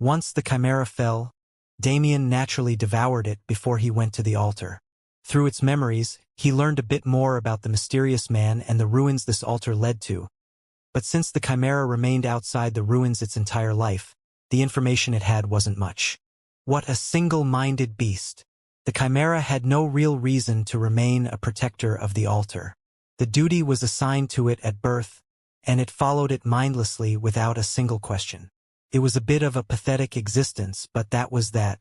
Once the chimera fell, Damien naturally devoured it before he went to the altar. Through its memories, he learned a bit more about the mysterious man and the ruins this altar led to. But since the chimera remained outside the ruins its entire life, the information it had wasn't much. What a single-minded beast. The chimera had no real reason to remain a protector of the altar. The duty was assigned to it at birth, and it followed it mindlessly without a single question. It was a bit of a pathetic existence, but that was that.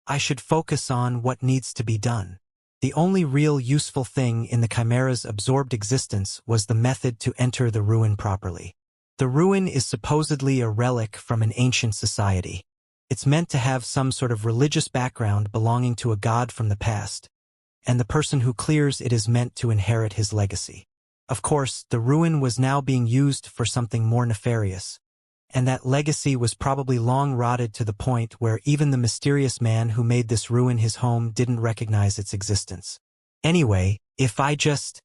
I should focus on what needs to be done. The only real useful thing in the chimera's absorbed existence was the method to enter the ruin properly. The ruin is supposedly a relic from an ancient society. It's meant to have some sort of religious background belonging to a god from the past, and the person who clears it is meant to inherit his legacy. Of course, the ruin was now being used for something more nefarious, and that legacy was probably long rotted to the point where even the mysterious man who made this ruin his home didn't recognize its existence. Anyway, if I just...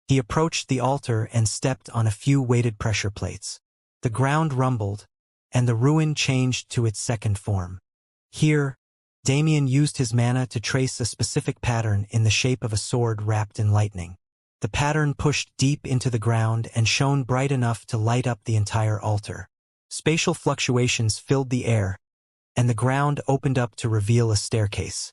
He approached the altar and stepped on a few weighted pressure plates. The ground rumbled, and the ruin changed to its second form. Here, Damien used his mana to trace a specific pattern in the shape of a sword wrapped in lightning. The pattern pushed deep into the ground and shone bright enough to light up the entire altar. Spatial fluctuations filled the air, and the ground opened up to reveal a staircase.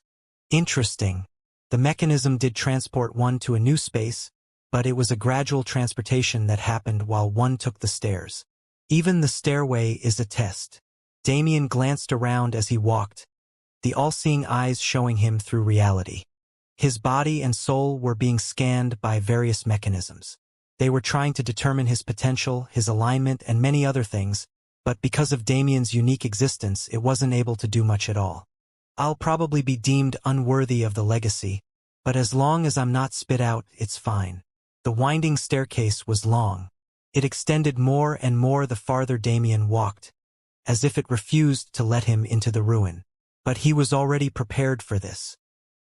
Interesting. The mechanism did transport one to a new space, but it was a gradual transportation that happened while one took the stairs. Even the stairway is a test. Damien glanced around as he walked, the all-seeing eyes showing him through reality. His body and soul were being scanned by various mechanisms. They were trying to determine his potential, his alignment, and many other things, but because of Damien's unique existence, it wasn't able to do much at all. I'll probably be deemed unworthy of the legacy, but as long as I'm not spit out, it's fine. The winding staircase was long. It extended more and more the farther Damien walked, as if it refused to let him into the ruin. But he was already prepared for this.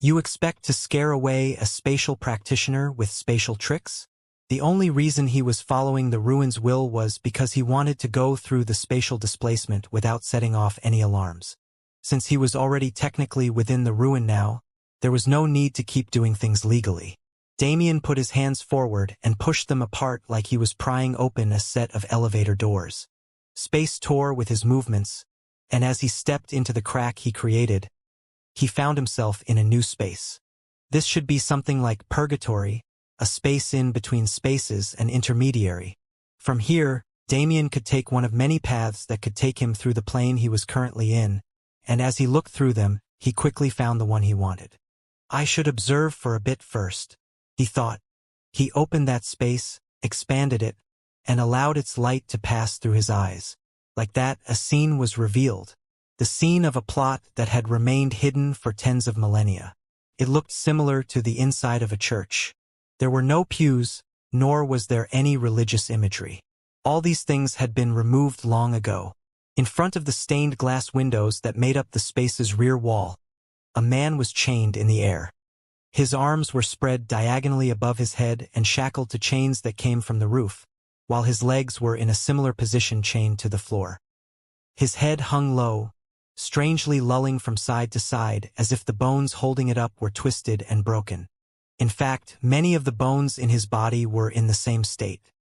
You expect to scare away a spatial practitioner with spatial tricks? The only reason he was following the ruin's will was because he wanted to go through the spatial displacement without setting off any alarms. Since he was already technically within the ruin now, there was no need to keep doing things legally. Damien put his hands forward and pushed them apart like he was prying open a set of elevator doors. Space tore with his movements, and as he stepped into the crack he created, he found himself in a new space. This should be something like purgatory, a space in between spaces, an intermediary. From here, Damien could take one of many paths that could take him through the plane he was currently in, and as he looked through them, he quickly found the one he wanted. I should observe for a bit first, he thought. He opened that space, expanded it, and allowed its light to pass through his eyes. Like that, a scene was revealed. The scene of a plot that had remained hidden for tens of millennia. It looked similar to the inside of a church. There were no pews, nor was there any religious imagery. All these things had been removed long ago. In front of the stained glass windows that made up the space's rear wall, a man was chained in the air. His arms were spread diagonally above his head and shackled to chains that came from the roof, while his legs were in a similar position chained to the floor. His head hung low, strangely lolling from side to side as if the bones holding it up were twisted and broken. In fact, many of the bones in his body were in the same state.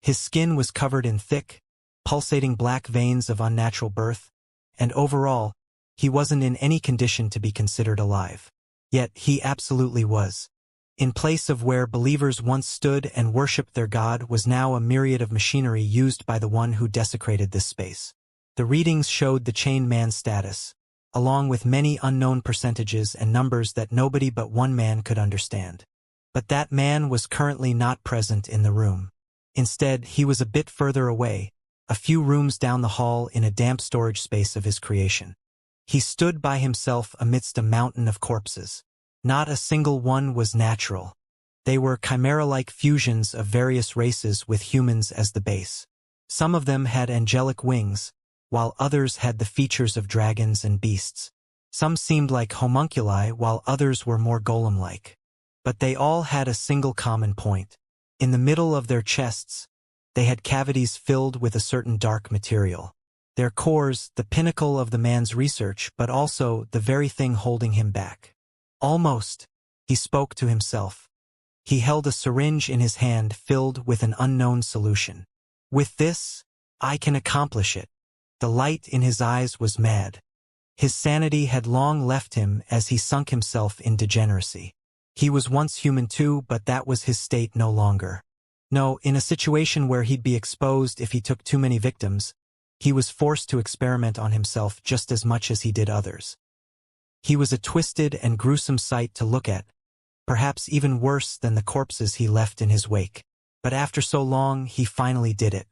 His skin was covered in thick, pulsating black veins of unnatural birth, and overall, he wasn't in any condition to be considered alive. Yet he absolutely was. In place of where believers once stood and worshipped their god was now a myriad of machinery used by the one who desecrated this space. The readings showed the chained man's status, along with many unknown percentages and numbers that nobody but one man could understand. But that man was currently not present in the room. Instead, he was a bit further away, a few rooms down the hall in a damp storage space of his creation. He stood by himself amidst a mountain of corpses. Not a single one was natural. They were chimera-like fusions of various races with humans as the base. Some of them had angelic wings, while others had the features of dragons and beasts. Some seemed like homunculi, while others were more golem-like. But they all had a single common point. In the middle of their chests, they had cavities filled with a certain dark material. their cores the pinnacle of the man's research but also the very thing holding him back. Almost, he spoke to himself. He held a syringe in his hand filled with an unknown solution. With this, I can accomplish it. The light in his eyes was mad. His sanity had long left him as he sunk himself in degeneracy. He was once human too, but that was his state no longer. No, in a situation where he'd be exposed if he took too many victims, he was forced to experiment on himself just as much as he did others. He was a twisted and gruesome sight to look at, perhaps even worse than the corpses he left in his wake. But after so long, he finally did it.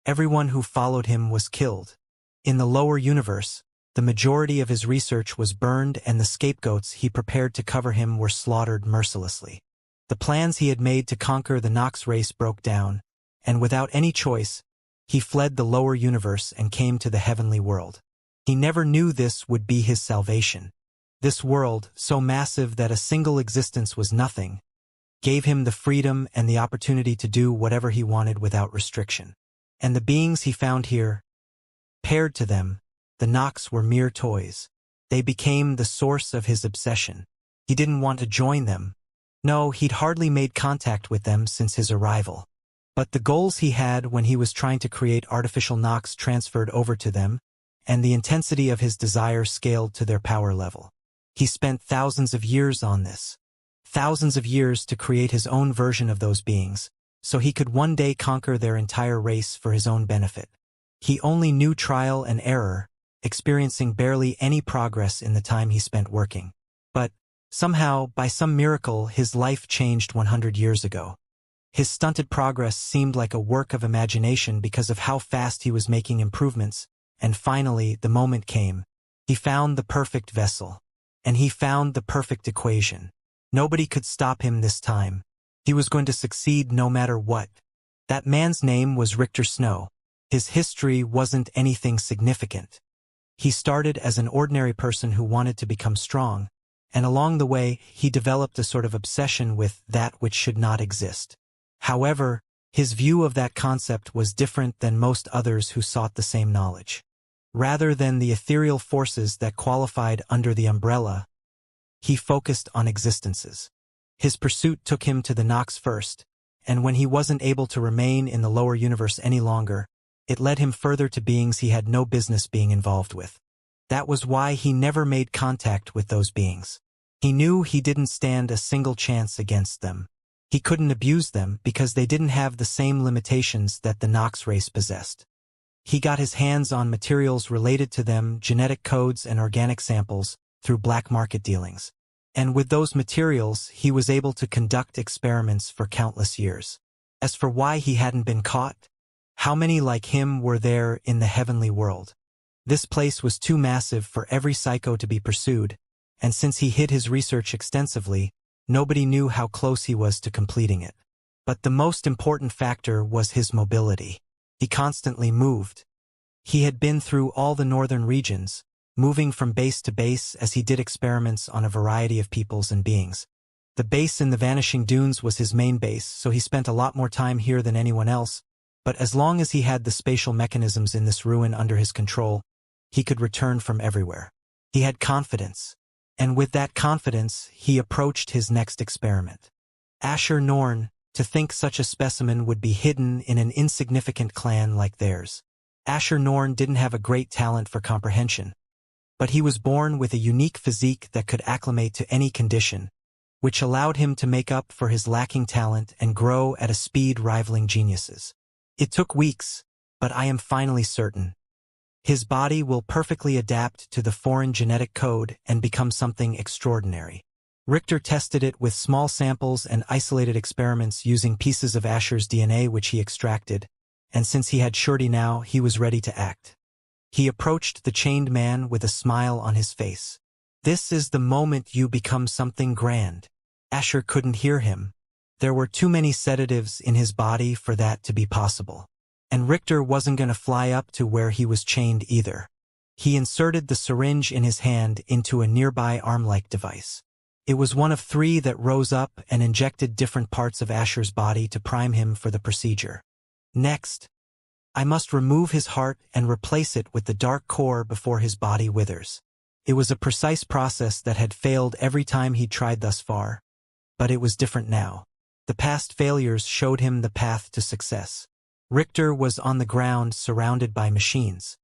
Everyone who followed him was killed. In the lower universe, the majority of his research was burned and the scapegoats he prepared to cover him were slaughtered mercilessly. The plans he had made to conquer the Nox race broke down, and without any choice, he fled the lower universe and came to the heavenly world. He never knew this would be his salvation. This world, so massive that a single existence was nothing, gave him the freedom and the opportunity to do whatever he wanted without restriction. And the beings he found here, paired to them, the Nox were mere toys. They became the source of his obsession. He didn't want to join them. No, he'd hardly made contact with them since his arrival. But the goals he had when he was trying to create artificial Nox transferred over to them, and the intensity of his desire scaled to their power level. He spent thousands of years on this. Thousands of years to create his own version of those beings, so he could one day conquer their entire race for his own benefit. He only knew trial and error, experiencing barely any progress in the time he spent working. But, somehow, by some miracle, his life changed 100 years ago. His stunted progress seemed like a work of imagination because of how fast he was making improvements, and finally, the moment came. He found the perfect vessel. And he found the perfect equation. Nobody could stop him this time. He was going to succeed no matter what. That man's name was Richter Snow. His history wasn't anything significant. He started as an ordinary person who wanted to become strong, and along the way, he developed a sort of obsession with that which should not exist. However, his view of that concept was different than most others who sought the same knowledge. Rather than the ethereal forces that qualified under the umbrella, he focused on existences. His pursuit took him to the Nox first, and when he wasn't able to remain in the lower universe any longer, it led him further to beings he had no business being involved with. That was why he never made contact with those beings. He knew he didn't stand a single chance against them. He couldn't abuse them because they didn't have the same limitations that the Nox race possessed. He got his hands on materials related to them, genetic codes and organic samples, through black market dealings. And with those materials, he was able to conduct experiments for countless years. As for why he hadn't been caught, how many like him were there in the heavenly world? This place was too massive for every psycho to be pursued, and since he hid his research extensively, nobody knew how close he was to completing it. But the most important factor was his mobility. He constantly moved. He had been through all the northern regions, moving from base to base as he did experiments on a variety of peoples and beings. The base in the Vanishing Dunes was his main base, so he spent a lot more time here than anyone else, but as long as he had the spatial mechanisms in this ruin under his control, he could return from everywhere. He had confidence, and with that confidence, he approached his next experiment. Asher Norn, to think such a specimen would be hidden in an insignificant clan like theirs. Asher Norn didn't have a great talent for comprehension, but he was born with a unique physique that could acclimate to any condition, which allowed him to make up for his lacking talent and grow at a speed rivaling geniuses. It took weeks, but I am finally certain. His body will perfectly adapt to the foreign genetic code and become something extraordinary. Richter tested it with small samples and isolated experiments using pieces of Asher's DNA which he extracted, and since he had surety now, he was ready to act. He approached the chained man with a smile on his face. This is the moment you become something grand. Asher couldn't hear him. There were too many sedatives in his body for that to be possible. And Richter wasn't going to fly up to where he was chained either. He inserted the syringe in his hand into a nearby arm-like device. It was one of 3 that rose up and injected different parts of Asher's body to prime him for the procedure. Next, I must remove his heart and replace it with the dark core before his body withers. It was a precise process that had failed every time he'd tried thus far. But it was different now. The past failures showed him the path to success. Richter was on the ground surrounded by machines.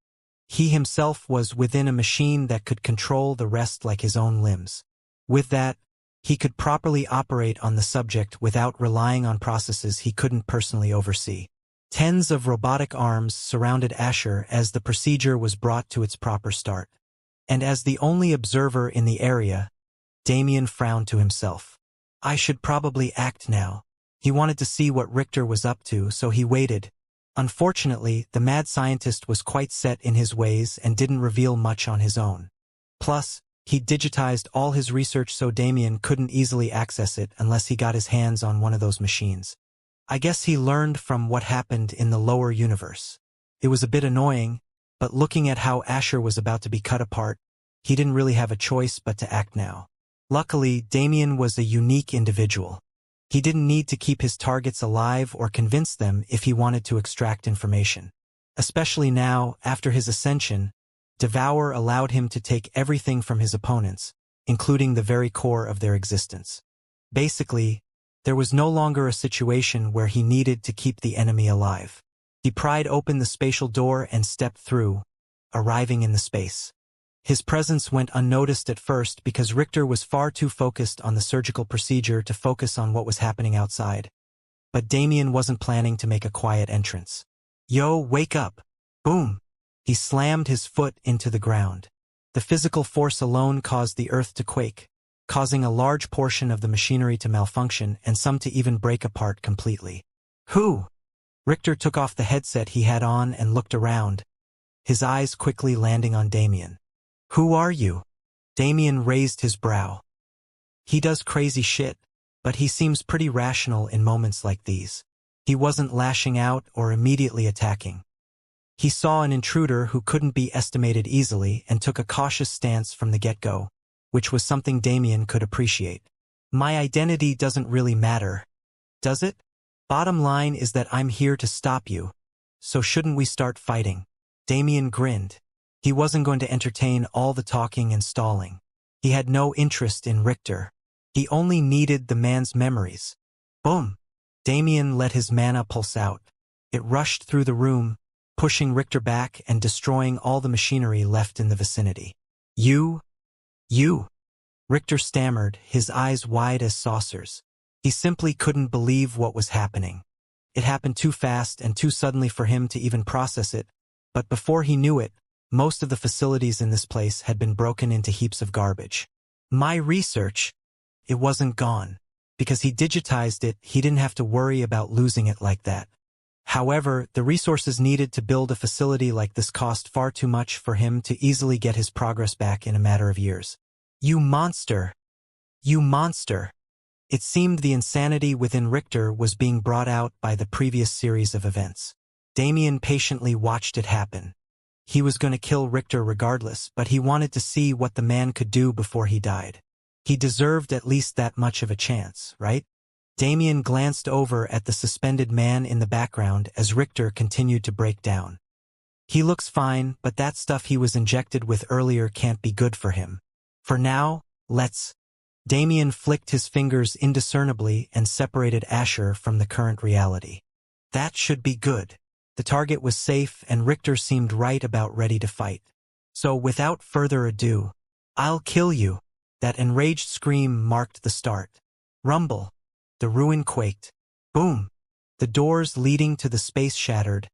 He himself was within a machine that could control the rest like his own limbs. With that, he could properly operate on the subject without relying on processes he couldn't personally oversee. Tens of robotic arms surrounded Asher as the procedure was brought to its proper start. And as the only observer in the area, Damien frowned to himself. I should probably act now. He wanted to see what Richter was up to, so he waited. Unfortunately, the mad scientist was quite set in his ways and didn't reveal much on his own. Plus, he digitized all his research so Damien couldn't easily access it unless he got his hands on one of those machines. I guess he learned from what happened in the lower universe. It was a bit annoying, but looking at how Asher was about to be cut apart, he didn't really have a choice but to act now. Luckily, Damien was a unique individual. He didn't need to keep his targets alive or convince them if he wanted to extract information. Especially now, after his ascension, Devour allowed him to take everything from his opponents, including the very core of their existence. Basically, there was no longer a situation where he needed to keep the enemy alive. He pried open the spatial door and stepped through, arriving in the space. His presence went unnoticed at first because Richter was far too focused on the surgical procedure to focus on what was happening outside. But Damien wasn't planning to make a quiet entrance. Yo, wake up! Boom! He slammed his foot into the ground. The physical force alone caused the earth to quake, causing a large portion of the machinery to malfunction and some to even break apart completely. Who? Richter took off the headset he had on and looked around, his eyes quickly landing on Damien. Who are you? Damien raised his brow. He does crazy shit, but he seems pretty rational in moments like these. He wasn't lashing out or immediately attacking. He saw an intruder who couldn't be estimated easily and took a cautious stance from the get-go, which was something Damien could appreciate. My identity doesn't really matter, does it? Bottom line is that I'm here to stop you, so shouldn't we start fighting? Damien grinned. He wasn't going to entertain all the talking and stalling. He had no interest in Richter. He only needed the man's memories. Boom! Damien let his mana pulse out. It rushed through the room, pushing Richter back and destroying all the machinery left in the vicinity. You? Richter stammered, his eyes wide as saucers. He simply couldn't believe what was happening. It happened too fast and too suddenly for him to even process it, but before he knew it, most of the facilities in this place had been broken into heaps of garbage. My research, it wasn't gone. Because he digitized it, he didn't have to worry about losing it like that. However, the resources needed to build a facility like this cost far too much for him to easily get his progress back in a matter of years. You monster! You monster! It seemed the insanity within Richter was being brought out by the previous series of events. Damien patiently watched it happen. He was going to kill Richter regardless, but he wanted to see what the man could do before he died. He deserved at least that much of a chance, right? Damien glanced over at the suspended man in the background as Richter continued to break down. He looks fine, but that stuff he was injected with earlier can't be good for him. For now, let's... Damien flicked his fingers indiscernibly and separated Asher from the current reality. That should be good. The target was safe and Richter seemed right about ready to fight. So without further ado, I'll kill you. That enraged scream marked the start. Rumble. The ruin quaked. Boom. The doors leading to the space shattered,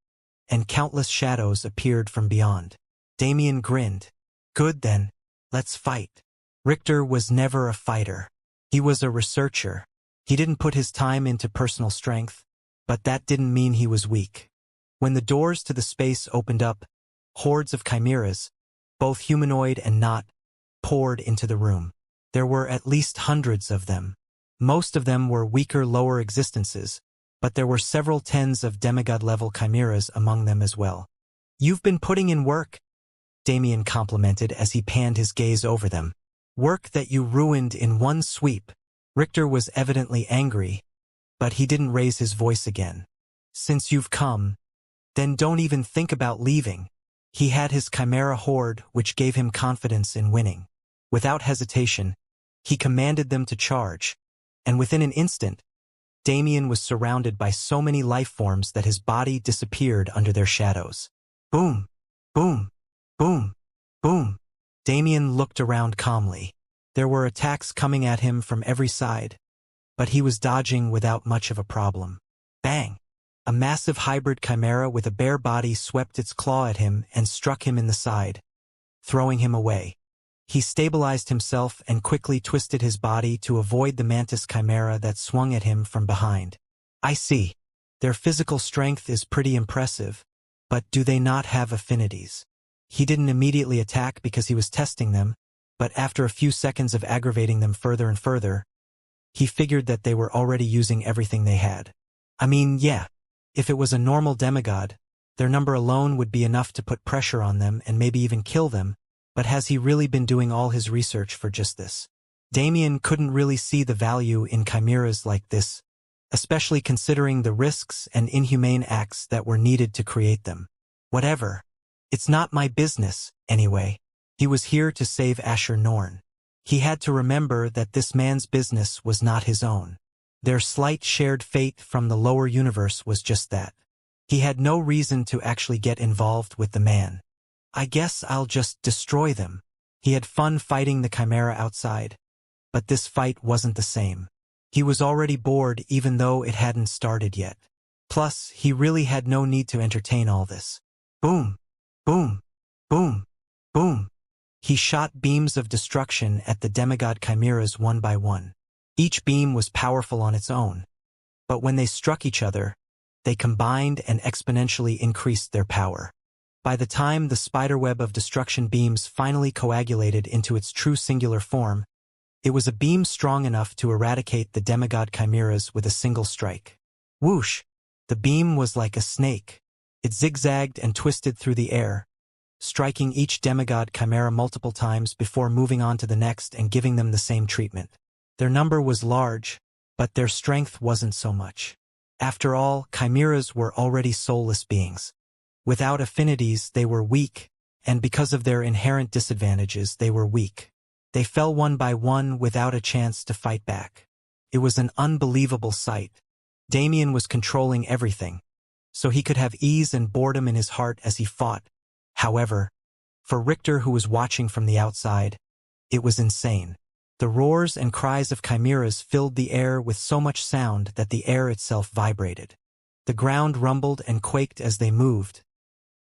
and countless shadows appeared from beyond. Damien grinned. Good then, let's fight. Richter was never a fighter. He was a researcher. He didn't put his time into personal strength, but that didn't mean he was weak. When the doors to the space opened up, hordes of chimeras, both humanoid and not, poured into the room. There were at least hundreds of them. Most of them were weaker lower existences, but there were several tens of demigod-level chimeras among them as well. You've been putting in work, Damien complimented as he panned his gaze over them. Work that you ruined in one sweep. Richter was evidently angry, but he didn't raise his voice again. Since you've come, Then don't even think about leaving. He had his chimera horde, which gave him confidence in winning. Without hesitation, he commanded them to charge, and within an instant, Damien was surrounded by so many life forms that his body disappeared under their shadows. Boom! Boom! Boom! Boom! Damien looked around calmly. There were attacks coming at him from every side, but he was dodging without much of a problem. Bang! A massive hybrid chimera with a bare body swept its claw at him and struck him in the side, throwing him away. He stabilized himself and quickly twisted his body to avoid the mantis chimera that swung at him from behind. I see. Their physical strength is pretty impressive, but do they not have affinities? He didn't immediately attack because he was testing them, but after a few seconds of aggravating them further and further, he figured that they were already using everything they had. I mean, yeah, if it was a normal demigod, their number alone would be enough to put pressure on them and maybe even kill them, but has he really been doing all his research for just this? Damien couldn't really see the value in chimeras like this, especially considering the risks and inhumane acts that were needed to create them. Whatever. It's not my business, anyway. He was here to save Asher Norn. He had to remember that this man's business was not his own. Their slight shared fate from the lower universe was just that. He had no reason to actually get involved with the man. I guess I'll just destroy them. He had fun fighting the chimera outside, but this fight wasn't the same. He was already bored even though it hadn't started yet. Plus, he really had no need to entertain all this. Boom! Boom! Boom! Boom! He shot beams of destruction at the demigod chimeras one by one. Each beam was powerful on its own, but when they struck each other, they combined and exponentially increased their power. By the time the spiderweb of destruction beams finally coagulated into its true singular form, it was a beam strong enough to eradicate the demigod chimeras with a single strike. Whoosh! The beam was like a snake. It zigzagged and twisted through the air, striking each demigod chimera multiple times before moving on to the next and giving them the same treatment. Their number was large, but their strength wasn't so much. After all, chimeras were already soulless beings. Without affinities, they were weak, and because of their inherent disadvantages, they were weak. They fell one by one without a chance to fight back. It was an unbelievable sight. Damien was controlling everything, so he could have ease and boredom in his heart as he fought. However, for Richter, who was watching from the outside, it was insane. The roars and cries of chimeras filled the air with so much sound that the air itself vibrated. The ground rumbled and quaked as they moved,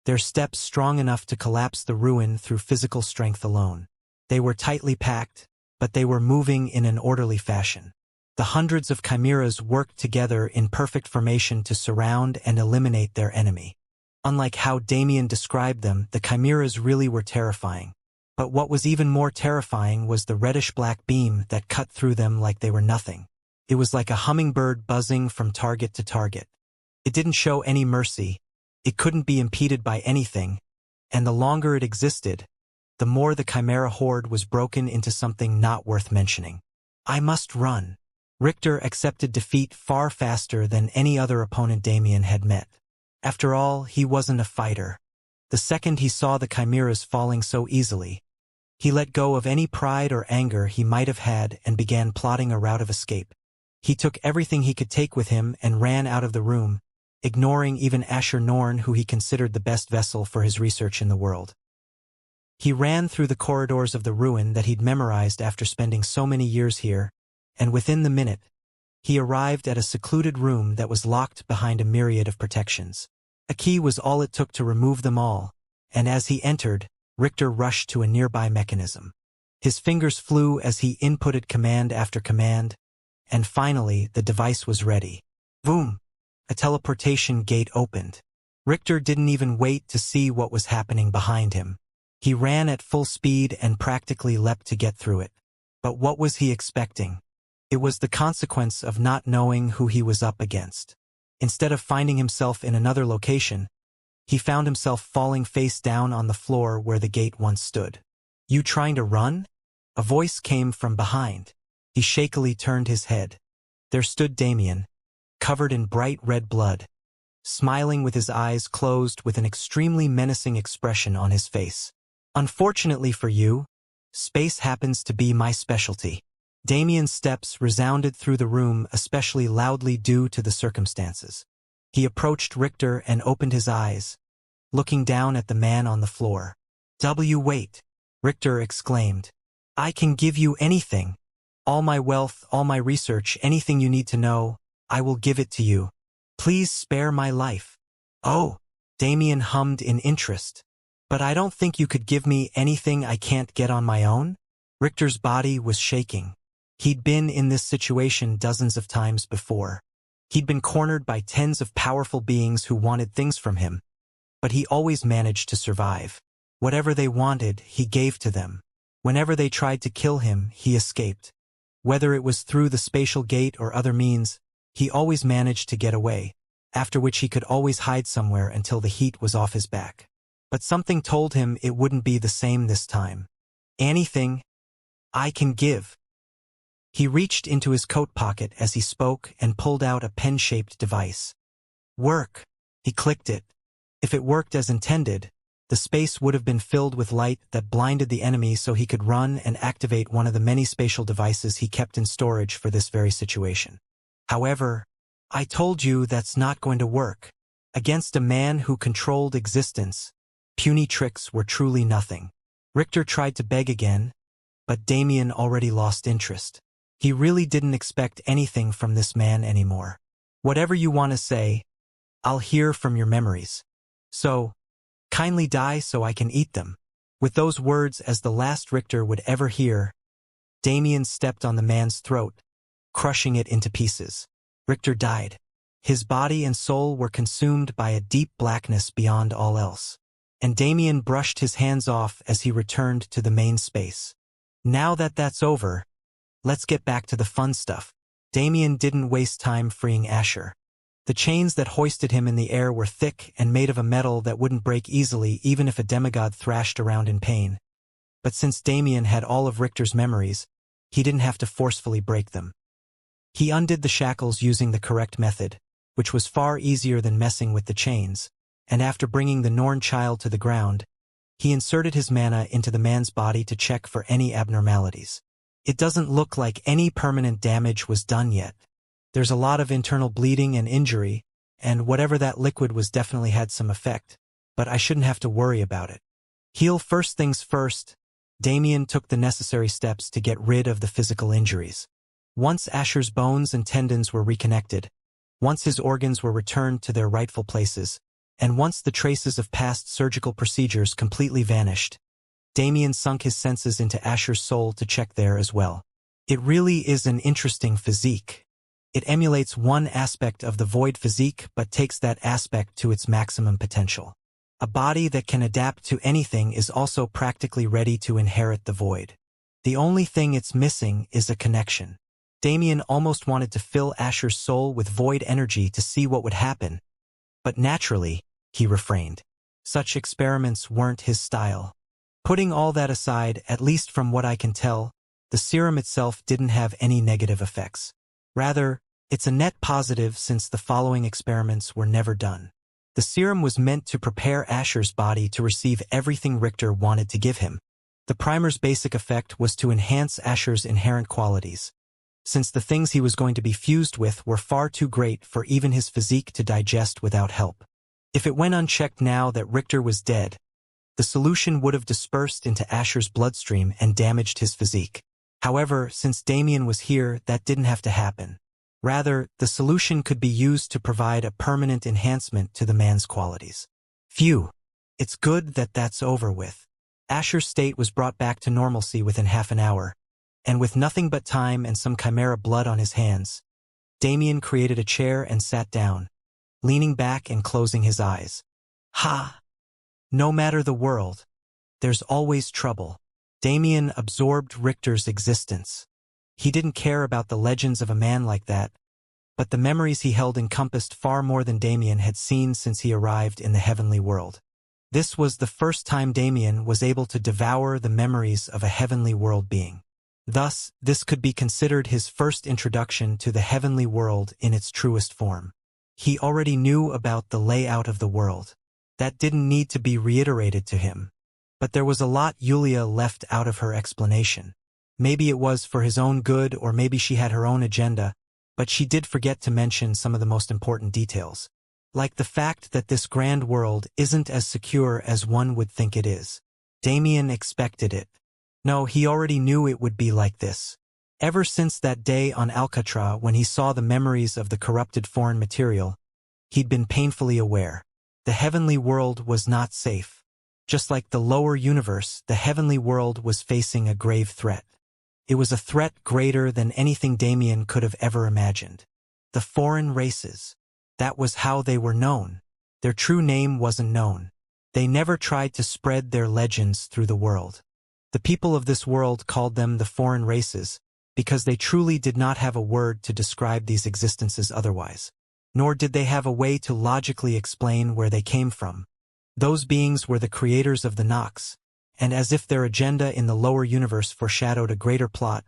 their steps strong enough to collapse the ruin through physical strength alone. They were tightly packed, but they were moving in an orderly fashion. The hundreds of chimeras worked together in perfect formation to surround and eliminate their enemy. Unlike how Damien described them, the chimeras really were terrifying. But what was even more terrifying was the reddish-black beam that cut through them like they were nothing. It was like a hummingbird buzzing from target to target. It didn't show any mercy. It couldn't be impeded by anything, and the longer it existed, the more the chimera horde was broken into something not worth mentioning. I must run. Richter accepted defeat far faster than any other opponent Damien had met. After all, he wasn't a fighter. The second he saw the chimeras falling so easily, he let go of any pride or anger he might have had and began plotting a route of escape. He took everything he could take with him and ran out of the room, ignoring even Asher Norn, who he considered the best vessel for his research in the world. He ran through the corridors of the ruin that he'd memorized after spending so many years here, and within the minute, he arrived at a secluded room that was locked behind a myriad of protections. A key was all it took to remove them all, and as he entered, Richter rushed to a nearby mechanism. His fingers flew as he inputted command after command, and finally the device was ready. Boom! A teleportation gate opened. Richter didn't even wait to see what was happening behind him. He ran at full speed and practically leapt to get through it. But what was he expecting? It was the consequence of not knowing who he was up against. Instead of finding himself in another location, he found himself falling face down on the floor where the gate once stood. You trying to run? A voice came from behind. He shakily turned his head. There stood Damien, covered in bright red blood, smiling with his eyes closed with an extremely menacing expression on his face. Unfortunately for you, space happens to be my specialty. Damien's steps resounded through the room, especially loudly due to the circumstances. He approached Richter and opened his eyes, looking down at the man on the floor. Wait, Richter exclaimed. I can give you anything. All my wealth, all my research, anything you need to know, I will give it to you. Please spare my life. Oh, Damien hummed in interest. But I don't think you could give me anything I can't get on my own? Richter's body was shaking. He'd been in this situation dozens of times before. He'd been cornered by tens of powerful beings who wanted things from him. But he always managed to survive. Whatever they wanted, he gave to them. Whenever they tried to kill him, he escaped. Whether it was through the spatial gate or other means, he always managed to get away, after which he could always hide somewhere until the heat was off his back. But something told him it wouldn't be the same this time. Anything I can give. He reached into his coat pocket as he spoke and pulled out a pen-shaped device. Work. He clicked it. If it worked as intended, the space would have been filled with light that blinded the enemy so he could run and activate one of the many spatial devices he kept in storage for this very situation. However, I told you that's not going to work. Against a man who controlled existence, puny tricks were truly nothing. Richter tried to beg again, but Damien already lost interest. He really didn't expect anything from this man anymore. Whatever you want to say, I'll hear from your memories. So, kindly die so I can eat them. With those words as the last Richter would ever hear, Damien stepped on the man's throat, crushing it into pieces. Richter died. His body and soul were consumed by a deep blackness beyond all else. And Damien brushed his hands off as he returned to the main space. Now that that's over, let's get back to the fun stuff. Damien didn't waste time freeing Asher. The chains that hoisted him in the air were thick and made of a metal that wouldn't break easily even if a demigod thrashed around in pain. But since Damien had all of Richter's memories, he didn't have to forcefully break them. He undid the shackles using the correct method, which was far easier than messing with the chains, and after bringing the Norn child to the ground, he inserted his mana into the man's body to check for any abnormalities. It doesn't look like any permanent damage was done yet. There's a lot of internal bleeding and injury, and whatever that liquid was definitely had some effect, but I shouldn't have to worry about it. Heal first things first. Damien took the necessary steps to get rid of the physical injuries. Once Asher's bones and tendons were reconnected, once his organs were returned to their rightful places, and once the traces of past surgical procedures completely vanished, Damien sunk his senses into Asher's soul to check there as well. It really is an interesting physique. It emulates one aspect of the void physique but takes that aspect to its maximum potential. A body that can adapt to anything is also practically ready to inherit the void. The only thing it's missing is a connection. Damien almost wanted to fill Asher's soul with void energy to see what would happen, but naturally, he refrained. Such experiments weren't his style. Putting all that aside, at least from what I can tell, the serum itself didn't have any negative effects. Rather, it's a net positive since the following experiments were never done. The serum was meant to prepare Asher's body to receive everything Richter wanted to give him. The primer's basic effect was to enhance Asher's inherent qualities, since the things he was going to be fused with were far too great for even his physique to digest without help. If it went unchecked now that Richter was dead, the solution would have dispersed into Asher's bloodstream and damaged his physique. However, since Damien was here, that didn't have to happen. Rather, the solution could be used to provide a permanent enhancement to the man's qualities. Phew. It's good that that's over with. Asher's state was brought back to normalcy within half an hour, and with nothing but time and some chimera blood on his hands, Damien created a chair and sat down, leaning back and closing his eyes. Ha! No matter the world, there's always trouble. Damien absorbed Richter's existence. He didn't care about the legends of a man like that, but the memories he held encompassed far more than Damien had seen since he arrived in the heavenly world. This was the first time Damien was able to devour the memories of a heavenly world being. Thus, this could be considered his first introduction to the heavenly world in its truest form. He already knew about the layout of the world. That didn't need to be reiterated to him. But there was a lot Yulia left out of her explanation. Maybe it was for his own good, or maybe she had her own agenda, but she did forget to mention some of the most important details. Like the fact that this grand world isn't as secure as one would think it is. Damien expected it. No, he already knew it would be like this. Ever since that day on Alcatraz when he saw the memories of the corrupted foreign material, he'd been painfully aware. The heavenly world was not safe. Just like the lower universe, the heavenly world was facing a grave threat. It was a threat greater than anything Damien could have ever imagined. The foreign races. That was how they were known. Their true name wasn't known. They never tried to spread their legends through the world. The people of this world called them the foreign races, because they truly did not have a word to describe these existences otherwise. Nor did they have a way to logically explain where they came from. Those beings were the creators of the Nox, and as if their agenda in the lower universe foreshadowed a greater plot,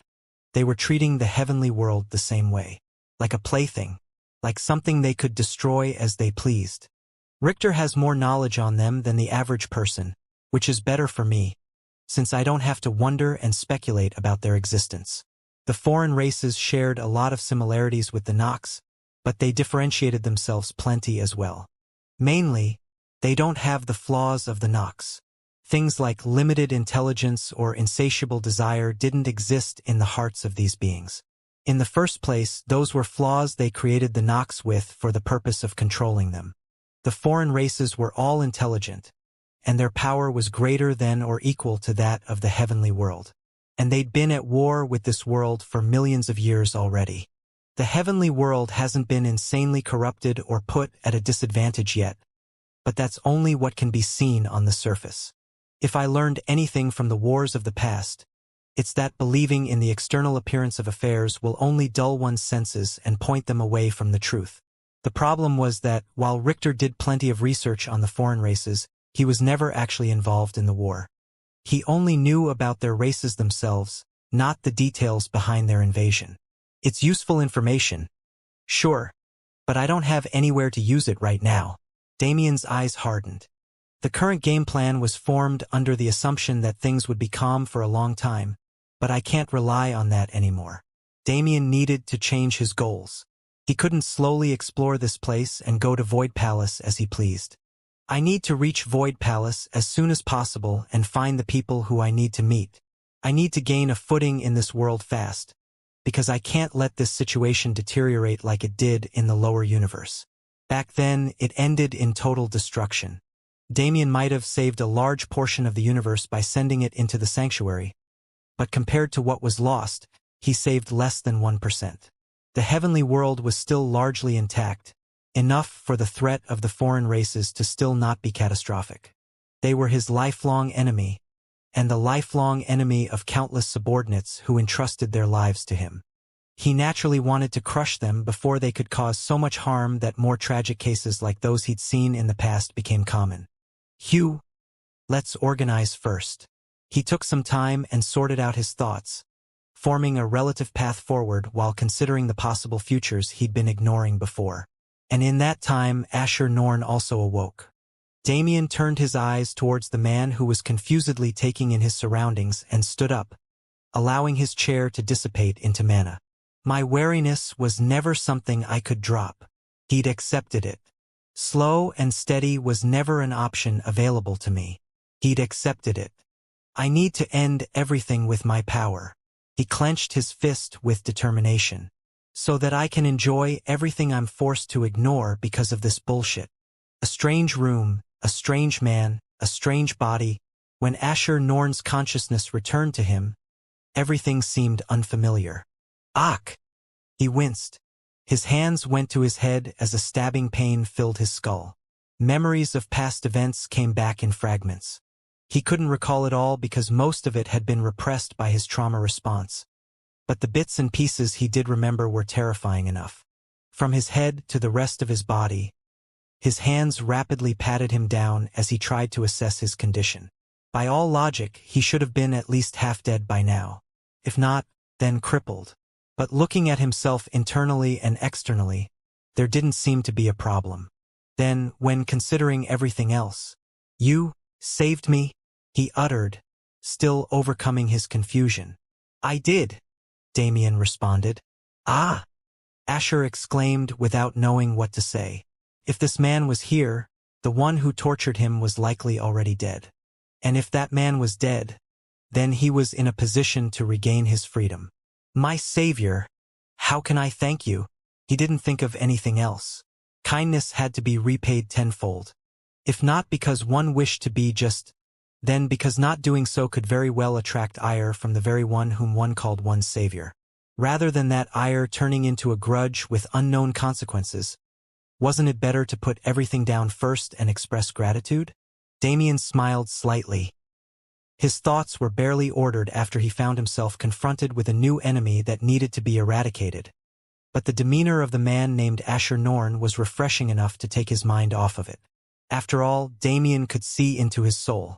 they were treating the heavenly world the same way. Like a plaything. Like something they could destroy as they pleased. Richter has more knowledge on them than the average person, which is better for me, since I don't have to wonder and speculate about their existence. The foreign races shared a lot of similarities with the Nox, but they differentiated themselves plenty as well. Mainly, they don't have the flaws of the Nox. Things like limited intelligence or insatiable desire didn't exist in the hearts of these beings. In the first place, those were flaws they created the Nox with for the purpose of controlling them. The foreign races were all intelligent, and their power was greater than or equal to that of the heavenly world. And they'd been at war with this world for millions of years already. The heavenly world hasn't been insanely corrupted or put at a disadvantage yet, but that's only what can be seen on the surface. If I learned anything from the wars of the past, it's that believing in the external appearance of affairs will only dull one's senses and point them away from the truth. The problem was that, while Richter did plenty of research on the foreign races, he was never actually involved in the war. He only knew about their races themselves, not the details behind their invasion. It's useful information, sure, but I don't have anywhere to use it right now. Damien's eyes hardened. The current game plan was formed under the assumption that things would be calm for a long time, but I can't rely on that anymore. Damien needed to change his goals. He couldn't slowly explore this place and go to Void Palace as he pleased. I need to reach Void Palace as soon as possible and find the people who I need to meet. I need to gain a footing in this world fast, because I can't let this situation deteriorate like it did in the lower universe. Back then, it ended in total destruction. Damien might have saved a large portion of the universe by sending it into the sanctuary, but compared to what was lost, he saved less than 1%. The heavenly world was still largely intact, enough for the threat of the foreign races to still not be catastrophic. They were his lifelong enemy, and the lifelong enemy of countless subordinates who entrusted their lives to him. He naturally wanted to crush them before they could cause so much harm that more tragic cases like those he'd seen in the past became common. Hugh, let's organize first. He took some time and sorted out his thoughts, forming a relative path forward while considering the possible futures he'd been ignoring before. And in that time, Asher Norn also awoke. Damien turned his eyes towards the man who was confusedly taking in his surroundings and stood up, allowing his chair to dissipate into mana. My wariness was never something I could drop. He'd accepted it. Slow and steady was never an option available to me. He'd accepted it. I need to end everything with my power. He clenched his fist with determination. So that I can enjoy everything I'm forced to ignore because of this bullshit. A strange room, a strange man, a strange body. When Asher Norn's consciousness returned to him, everything seemed unfamiliar. Ach! He winced. His hands went to his head as a stabbing pain filled his skull. Memories of past events came back in fragments. He couldn't recall it all because most of it had been repressed by his trauma response. But the bits and pieces he did remember were terrifying enough. From his head to the rest of his body, his hands rapidly patted him down as he tried to assess his condition. By all logic, he should have been at least half dead by now. If not, then crippled. But looking at himself internally and externally, there didn't seem to be a problem. Then, when considering everything else, "You saved me," he uttered, still overcoming his confusion. "I did," Damien responded. "Ah!" Asher exclaimed without knowing what to say. If this man was here, the one who tortured him was likely already dead. And if that man was dead, then he was in a position to regain his freedom. "My savior, how can I thank you?" He didn't think of anything else. Kindness had to be repaid tenfold. If not because one wished to be just, then because not doing so could very well attract ire from the very one whom one called one's savior. Rather than that ire turning into a grudge with unknown consequences, wasn't it better to put everything down first and express gratitude? Damien smiled slightly. His thoughts were barely ordered after he found himself confronted with a new enemy that needed to be eradicated. But the demeanor of the man named Asher Norn was refreshing enough to take his mind off of it. After all, Damien could see into his soul.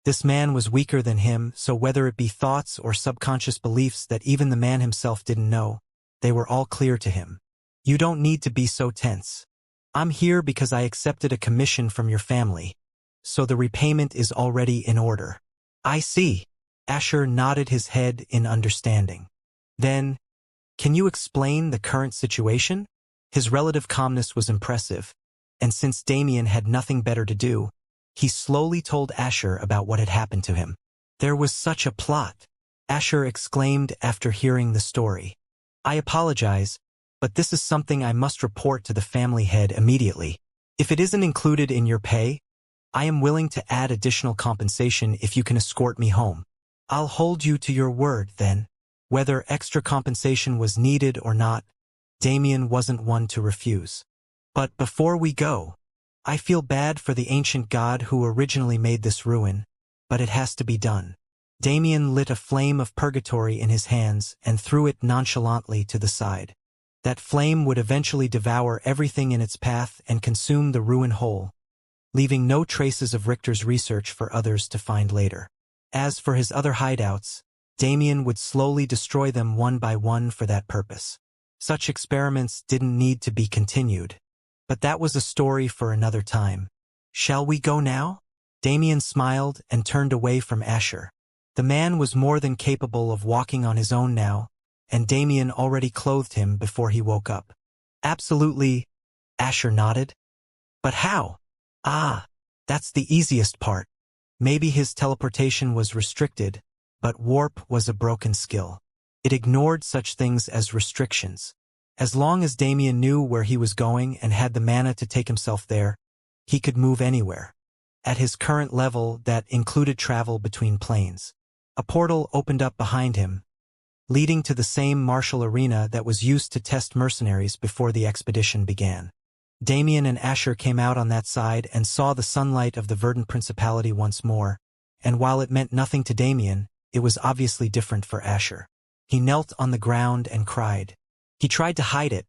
This man was weaker than him, so whether it be thoughts or subconscious beliefs that even the man himself didn't know, they were all clear to him. "You don't need to be so tense. I'm here because I accepted a commission from your family, so the repayment is already in order." "I see." Asher nodded his head in understanding. "Then, can you explain the current situation?" His relative calmness was impressive, and since Damien had nothing better to do, he slowly told Asher about what had happened to him. "There was such a plot," Asher exclaimed after hearing the story. "I apologize, but this is something I must report to the family head immediately. If it isn't included in your pay, I am willing to add additional compensation if you can escort me home." "I'll hold you to your word, then." Whether extra compensation was needed or not, Damien wasn't one to refuse. "But before we go, I feel bad for the ancient god who originally made this ruin, but it has to be done." Damien lit a flame of purgatory in his hands and threw it nonchalantly to the side. That flame would eventually devour everything in its path and consume the ruin whole, leaving no traces of Richter's research for others to find later. As for his other hideouts, Damien would slowly destroy them one by one for that purpose. Such experiments didn't need to be continued. But that was a story for another time. "Shall we go now?" Damien smiled and turned away from Asher. The man was more than capable of walking on his own now, and Damien already clothed him before he woke up. "Absolutely," Asher nodded. "But how?" "Ah, that's the easiest part." Maybe his teleportation was restricted, but warp was a broken skill. It ignored such things as restrictions. As long as Damien knew where he was going and had the mana to take himself there, he could move anywhere. At his current level, that included travel between planes. A portal opened up behind him, leading to the same martial arena that was used to test mercenaries before the expedition began. Damien and Asher came out on that side and saw the sunlight of the verdant principality once more, and while it meant nothing to Damien, it was obviously different for Asher. He knelt on the ground and cried. He tried to hide it,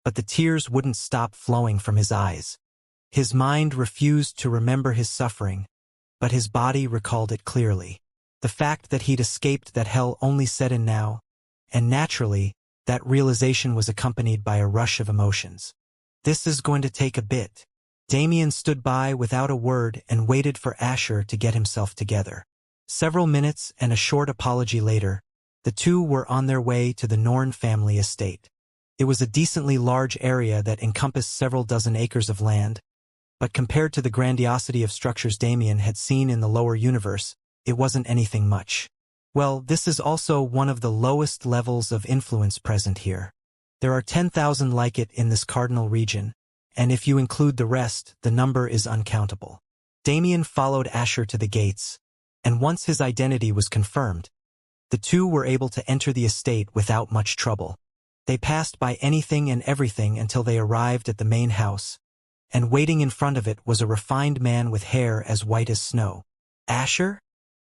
but the tears wouldn't stop flowing from his eyes. His mind refused to remember his suffering, but his body recalled it clearly. The fact that he'd escaped that hell only set in now, and naturally, that realization was accompanied by a rush of emotions. "This is going to take a bit." Damien stood by without a word and waited for Asher to get himself together. Several minutes and a short apology later, the two were on their way to the Norn family estate. It was a decently large area that encompassed several dozen acres of land, but compared to the grandiosity of structures Damien had seen in the lower universe, it wasn't anything much. Well, this is also one of the lowest levels of influence present here. There are 10,000 like it in this cardinal region, and if you include the rest, the number is uncountable. Damien followed Asher to the gates, and once his identity was confirmed, the two were able to enter the estate without much trouble. They passed by anything and everything until they arrived at the main house, and waiting in front of it was a refined man with hair as white as snow. "Asher?"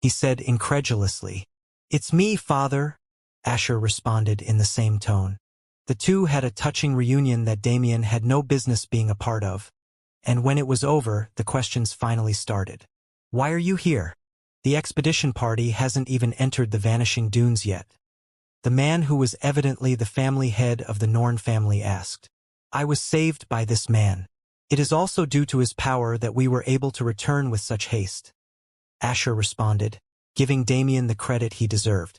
he said incredulously. "It's me, father," Asher responded in the same tone. The two had a touching reunion that Damien had no business being a part of, and when it was over, the questions finally started. "Why are you here? The expedition party hasn't even entered the Vanishing Dunes yet." The man who was evidently the family head of the Norn family asked. I was saved by this man. It is also due to his power that we were able to return with such haste. Asher responded, giving Damien the credit he deserved.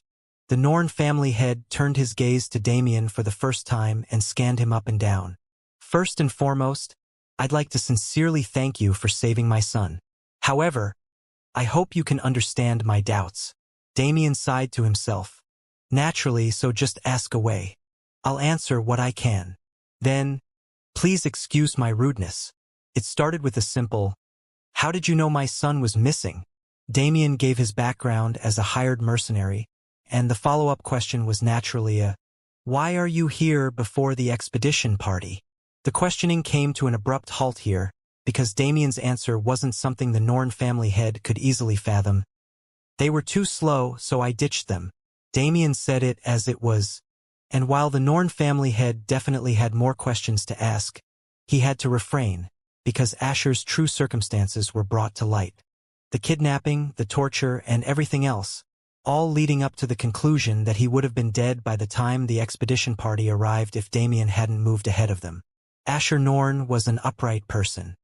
The Norn family head turned his gaze to Damien for the first time and scanned him up and down. First and foremost, I'd like to sincerely thank you for saving my son. However, I hope you can understand my doubts. Damien sighed to himself. Naturally, so just ask away. I'll answer what I can. Then, please excuse my rudeness. It started with a simple, "How did you know my son was missing?" Damien gave his background as a hired mercenary, and the follow-up question was naturally "Why are you here before the expedition party?" The questioning came to an abrupt halt here, because Damien's answer wasn't something the Norn family head could easily fathom. They were too slow, so I ditched them. Damien said it as it was, and while the Norn family head definitely had more questions to ask, he had to refrain, because Asher's true circumstances were brought to light. The kidnapping, the torture, and everything else, all leading up to the conclusion that he would have been dead by the time the expedition party arrived if Damien hadn't moved ahead of them. Asher Norn was an upright person.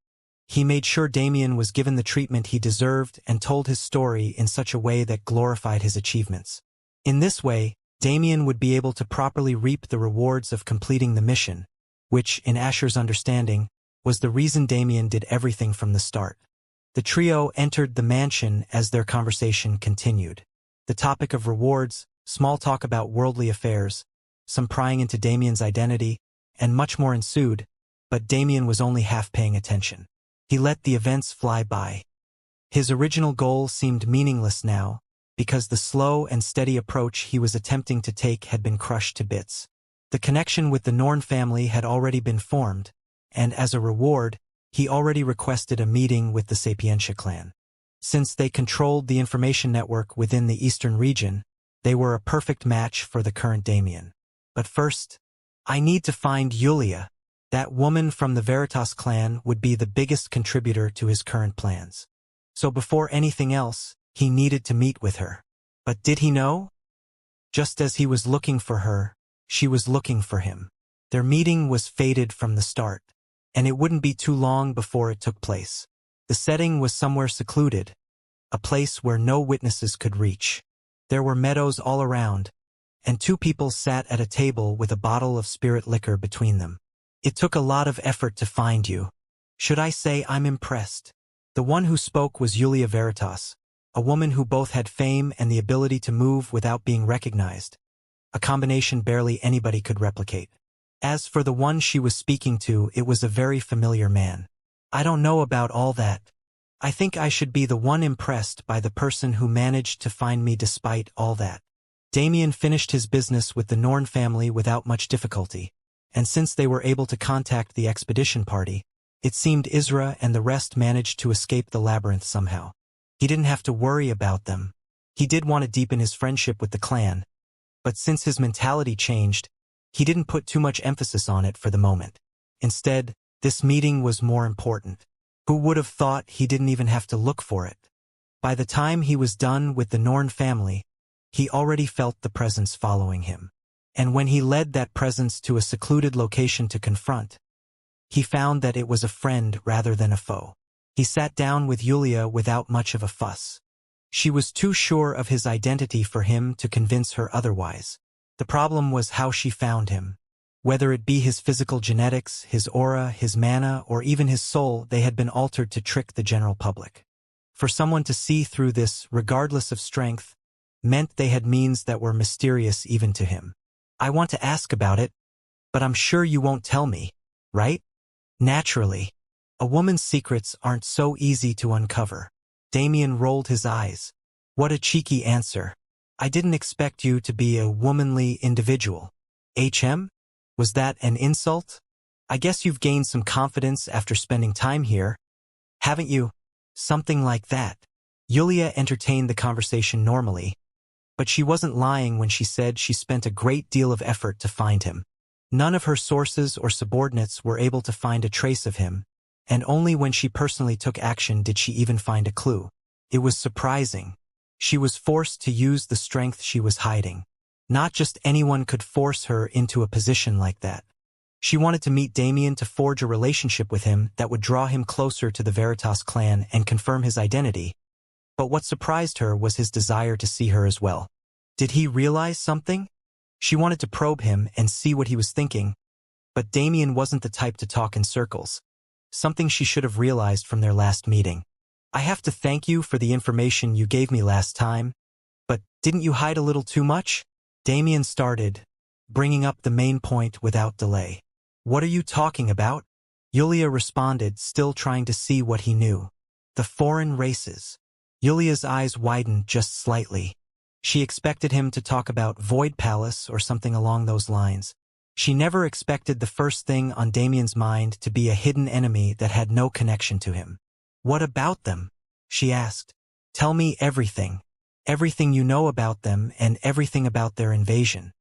He made sure Damien was given the treatment he deserved and told his story in such a way that glorified his achievements. In this way, Damien would be able to properly reap the rewards of completing the mission, which, in Asher's understanding, was the reason Damien did everything from the start. The trio entered the mansion as their conversation continued. The topic of rewards, small talk about worldly affairs, some prying into Damien's identity, and much more ensued, but Damien was only half paying attention. He let the events fly by. His original goal seemed meaningless now, because the slow and steady approach he was attempting to take had been crushed to bits. The connection with the Norn family had already been formed, and as a reward, he already requested a meeting with the Sapientia clan. Since they controlled the information network within the eastern region, they were a perfect match for the current Damien. But first, I need to find Yulia. That woman from the Veritas clan would be the biggest contributor to his current plans. So before anything else, he needed to meet with her. But did he know? Just as he was looking for her, she was looking for him. Their meeting was fated from the start, and it wouldn't be too long before it took place. The setting was somewhere secluded, a place where no witnesses could reach. There were meadows all around, and two people sat at a table with a bottle of spirit liquor between them. It took a lot of effort to find you. Should I say I'm impressed? The one who spoke was Yulia Veritas, a woman who both had fame and the ability to move without being recognized, a combination barely anybody could replicate. As for the one she was speaking to, it was a very familiar man. I don't know about all that. I think I should be the one impressed by the person who managed to find me despite all that. Damien finished his business with the Norn family without much difficulty, and since they were able to contact the expedition party, it seemed Isra and the rest managed to escape the labyrinth somehow. He didn't have to worry about them. He did want to deepen his friendship with the clan, but since his mentality changed, he didn't put too much emphasis on it for the moment. Instead, this meeting was more important. Who would have thought he didn't even have to look for it? By the time he was done with the Norn family, he already felt the presence following him. And when he led that presence to a secluded location to confront, he found that it was a friend rather than a foe. He sat down with Yulia without much of a fuss. She was too sure of his identity for him to convince her otherwise. The problem was how she found him. Whether it be his physical genetics, his aura, his mana, or even his soul, they had been altered to trick the general public. For someone to see through this, regardless of strength, meant they had means that were mysterious even to him. I want to ask about it, but I'm sure you won't tell me, right? Naturally. A woman's secrets aren't so easy to uncover. Damien rolled his eyes. What a cheeky answer. I didn't expect you to be a womanly individual. HM? Was that an insult? I guess you've gained some confidence after spending time here, haven't you? Something like that. Yulia entertained the conversation normally, but she wasn't lying when she said she spent a great deal of effort to find him. None of her sources or subordinates were able to find a trace of him, and only when she personally took action did she even find a clue. It was surprising. She was forced to use the strength she was hiding. Not just anyone could force her into a position like that. She wanted to meet Damien to forge a relationship with him that would draw him closer to the Veritas clan and confirm his identity. But what surprised her was his desire to see her as well. Did he realize something? She wanted to probe him and see what he was thinking, but Damien wasn't the type to talk in circles. Something she should have realized from their last meeting. I have to thank you for the information you gave me last time, but didn't you hide a little too much? Damien started, bringing up the main point without delay. What are you talking about? Yulia responded, still trying to see what he knew. The foreign races. Yulia's eyes widened just slightly. She expected him to talk about Void Palace or something along those lines. She never expected the first thing on Damien's mind to be a hidden enemy that had no connection to him. What about them? She asked. Tell me everything. Everything you know about them and everything about their invasion.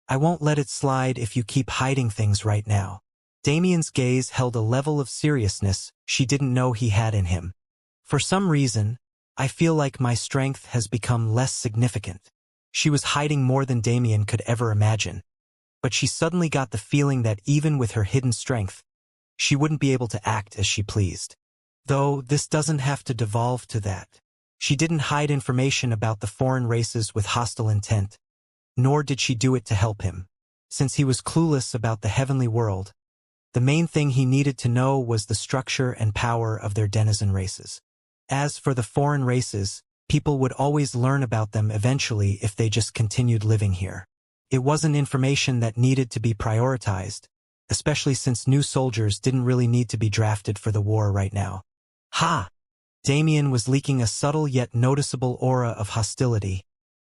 I won't let it slide if you keep hiding things right now. Damien's gaze held a level of seriousness she didn't know he had in him. For some reason, I feel like my strength has become less significant. She was hiding more than Damien could ever imagine. But she suddenly got the feeling that even with her hidden strength, she wouldn't be able to act as she pleased. Though this doesn't have to devolve to that. She didn't hide information about the foreign races with hostile intent. Nor did she do it to help him. Since he was clueless about the heavenly world, the main thing he needed to know was the structure and power of their denizen races. As for the foreign races, people would always learn about them eventually if they just continued living here. It wasn't information that needed to be prioritized, especially since new soldiers didn't really need to be drafted for the war right now. Ha! Damien was leaking a subtle yet noticeable aura of hostility,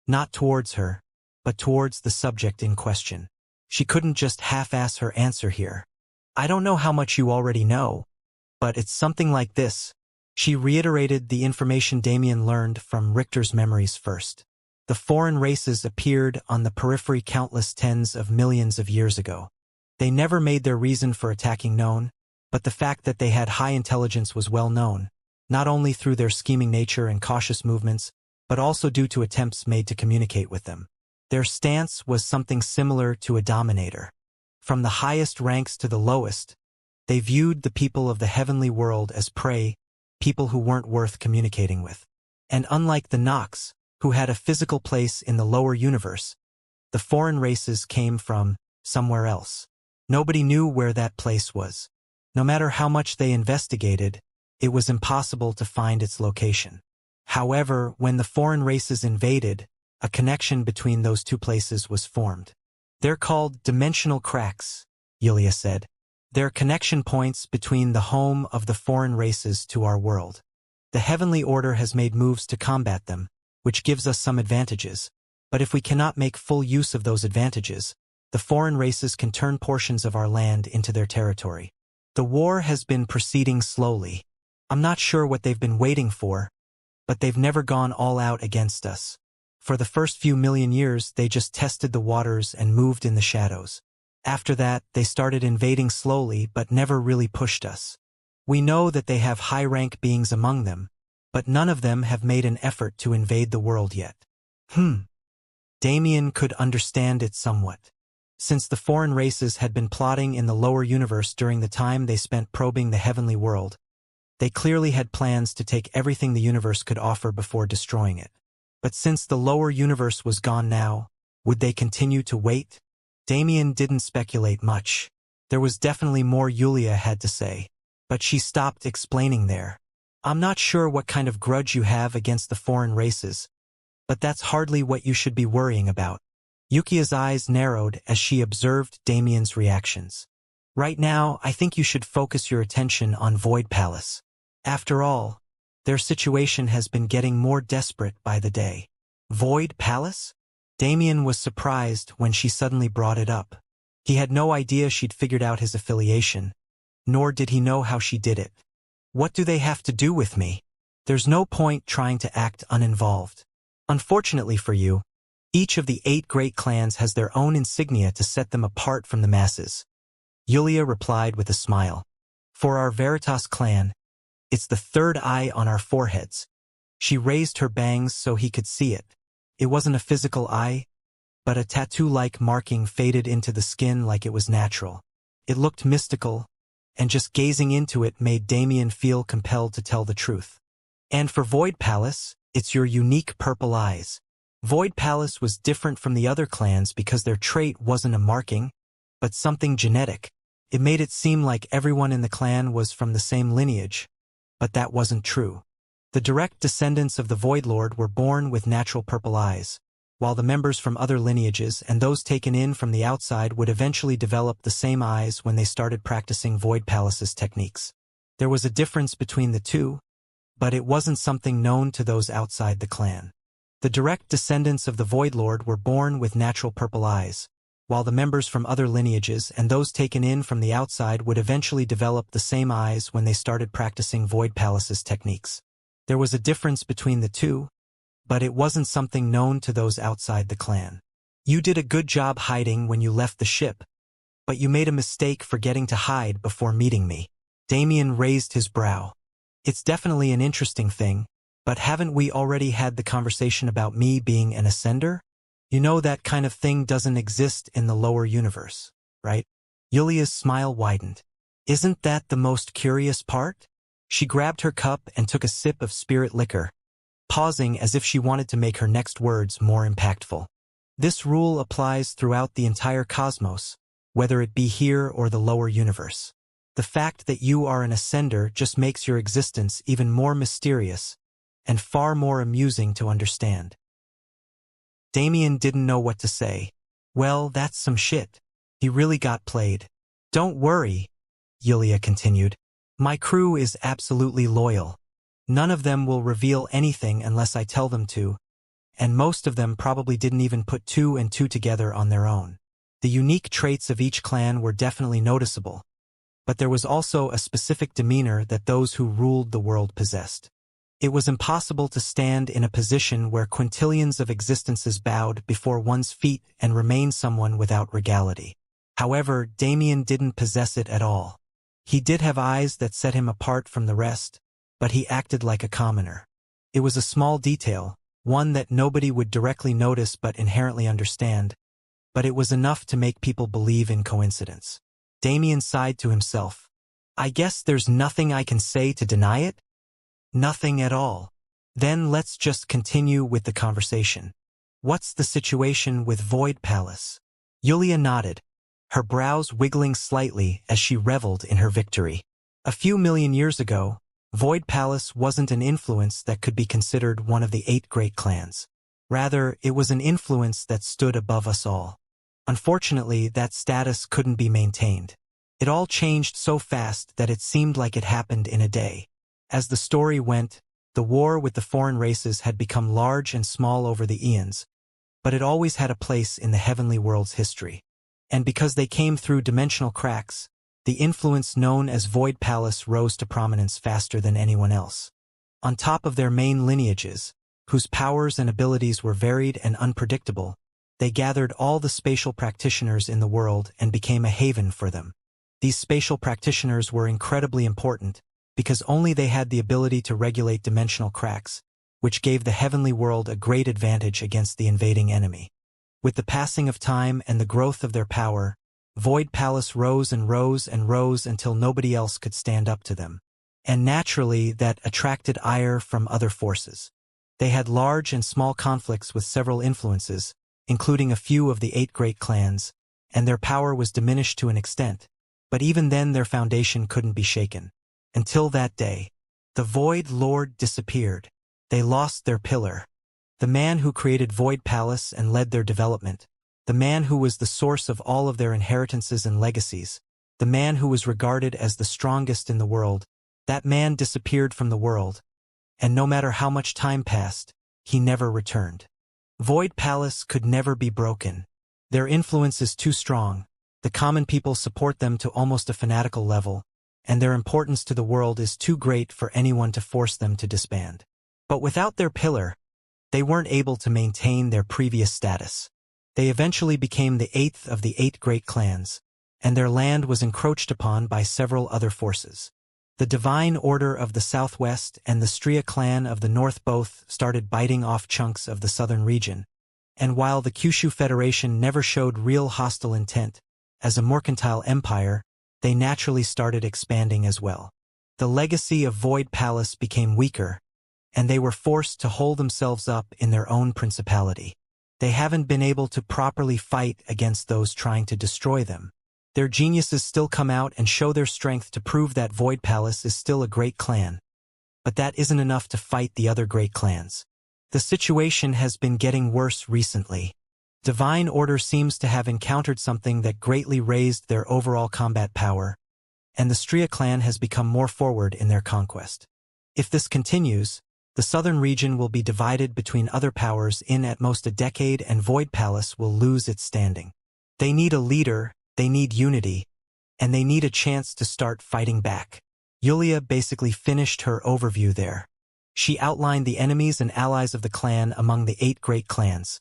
not towards her, but towards the subject in question. She couldn't just half-ass her answer here. I don't know how much you already know, but it's something like this. She reiterated the information Damien learned from Richter's memories first. The foreign races appeared on the periphery countless tens of millions of years ago. They never made their reason for attacking known, but the fact that they had high intelligence was well known, not only through their scheming nature and cautious movements, but also due to attempts made to communicate with them. Their stance was something similar to a dominator. From the highest ranks to the lowest, they viewed the people of the heavenly world as prey, people who weren't worth communicating with. And unlike the Nox, who had a physical place in the lower universe, the foreign races came from somewhere else. Nobody knew where that place was. No matter how much they investigated, it was impossible to find its location. However, when the foreign races invaded, a connection between those two places was formed. They're called dimensional cracks, Yulia said. They're connection points between the home of the foreign races to our world. The heavenly order has made moves to combat them, which gives us some advantages. But if we cannot make full use of those advantages, the foreign races can turn portions of our land into their territory. The war has been proceeding slowly. I'm not sure what they've been waiting for, but they've never gone all out against us. For the first few million years, they just tested the waters and moved in the shadows. After that, they started invading slowly but never really pushed us. We know that they have high-rank beings among them, but none of them have made an effort to invade the world yet. Damien could understand it somewhat. Since the foreign races had been plotting in the lower universe during the time they spent probing the heavenly world, they clearly had plans to take everything the universe could offer before destroying it. But since the lower universe was gone now, would they continue to wait? Damien didn't speculate much. There was definitely more Yulia had to say, but she stopped explaining there. I'm not sure what kind of grudge you have against the foreign races, but that's hardly what you should be worrying about. Yukia's eyes narrowed as she observed Damien's reactions. Right now, I think you should focus your attention on Void Palace. After all, their situation has been getting more desperate by the day. Void Palace? Damien was surprised when she suddenly brought it up. He had no idea she'd figured out his affiliation, nor did he know how she did it. What do they have to do with me? There's no point trying to act uninvolved. Unfortunately for you, each of the 8 great clans has their own insignia to set them apart from the masses. Yulia replied with a smile. For our Veritas clan, it's the third eye on our foreheads. She raised her bangs so he could see it. It wasn't a physical eye, but a tattoo-like marking faded into the skin like it was natural. It looked mystical, and just gazing into it made Damien feel compelled to tell the truth. And for Void Palace, it's your unique purple eyes. Void Palace was different from the other clans because their trait wasn't a marking, but something genetic. It made it seem like everyone in the clan was from the same lineage, but that wasn't true. The direct descendants of the Void Lord were born with natural purple eyes, while the members from other lineages and those taken in from the outside would eventually develop the same eyes when they started practicing Void Palace's techniques. There was a difference between the two, but it wasn't something known to those outside the clan. The direct descendants of the Void Lord were born with natural purple eyes, while the members from other lineages and those taken in from the outside would eventually develop the same eyes when they started practicing Void Palace's techniques. There was a difference between the two, but it wasn't something known to those outside the clan. You did a good job hiding when you left the ship, but you made a mistake forgetting to hide before meeting me. Damien raised his brow. It's definitely an interesting thing, but haven't we already had the conversation about me being an ascender? You know that kind of thing doesn't exist in the lower universe, right? Yulia's smile widened. Isn't that the most curious part? She grabbed her cup and took a sip of spirit liquor, pausing as if she wanted to make her next words more impactful. This rule applies throughout the entire cosmos, whether it be here or the lower universe. The fact that you are an ascender just makes your existence even more mysterious and far more amusing to understand. Damien didn't know what to say. Well, that's some shit. He really got played. Don't worry, Yulia continued. My crew is absolutely loyal. None of them will reveal anything unless I tell them to, and most of them probably didn't even put two and two together on their own. The unique traits of each clan were definitely noticeable, but there was also a specific demeanor that those who ruled the world possessed. It was impossible to stand in a position where quintillions of existences bowed before one's feet and remain someone without regality. However, Damien didn't possess it at all. He did have eyes that set him apart from the rest, but he acted like a commoner. It was a small detail, one that nobody would directly notice but inherently understand, but it was enough to make people believe in coincidence. Damien sighed to himself. I guess there's nothing I can say to deny it? Nothing at all. Then let's just continue with the conversation. What's the situation with Void Palace? Yulia nodded, her brows wiggling slightly as she reveled in her victory. A few million years ago, Void Palace wasn't an influence that could be considered one of the 8 great clans. Rather, it was an influence that stood above us all. Unfortunately, that status couldn't be maintained. It all changed so fast that it seemed like it happened in a day. As the story went, the war with the foreign races had become large and small over the eons, but it always had a place in the heavenly world's history. And because they came through dimensional cracks, the influence known as Void Palace rose to prominence faster than anyone else. On top of their main lineages, whose powers and abilities were varied and unpredictable, they gathered all the spatial practitioners in the world and became a haven for them. These spatial practitioners were incredibly important, because only they had the ability to regulate dimensional cracks, which gave the heavenly world a great advantage against the invading enemy. With the passing of time and the growth of their power, Void Palace rose and rose and rose until nobody else could stand up to them. And naturally, that attracted ire from other forces. They had large and small conflicts with several influences, including a few of the 8 great clans, and their power was diminished to an extent, but even then their foundation couldn't be shaken. Until that day, the Void Lord disappeared. They lost their pillar. The man who created Void Palace and led their development, the man who was the source of all of their inheritances and legacies, the man who was regarded as the strongest in the world, that man disappeared from the world, and no matter how much time passed, he never returned. Void Palace could never be broken. Their influence is too strong, the common people support them to almost a fanatical level, and their importance to the world is too great for anyone to force them to disband. But without their pillar, they weren't able to maintain their previous status. They eventually became the 8th of the 8 great clans, and their land was encroached upon by several other forces. The Divine Order of the Southwest and the Stria clan of the North both started biting off chunks of the southern region, and while the Kyushu Federation never showed real hostile intent, as a mercantile empire, they naturally started expanding as well. The legacy of Void Palace became weaker, and they were forced to hold themselves up in their own principality. They haven't been able to properly fight against those trying to destroy them. Their geniuses still come out and show their strength to prove that Void Palace is still a great clan. But that isn't enough to fight the other great clans. The situation has been getting worse recently. Divine Order seems to have encountered something that greatly raised their overall combat power, and the Stria clan has become more forward in their conquest. If this continues, the southern region will be divided between other powers in at most a decade, and Void Palace will lose its standing. They need a leader, they need unity, and they need a chance to start fighting back. Wuxia basically finished her overview there. She outlined the enemies and allies of the clan among the 8 great clans,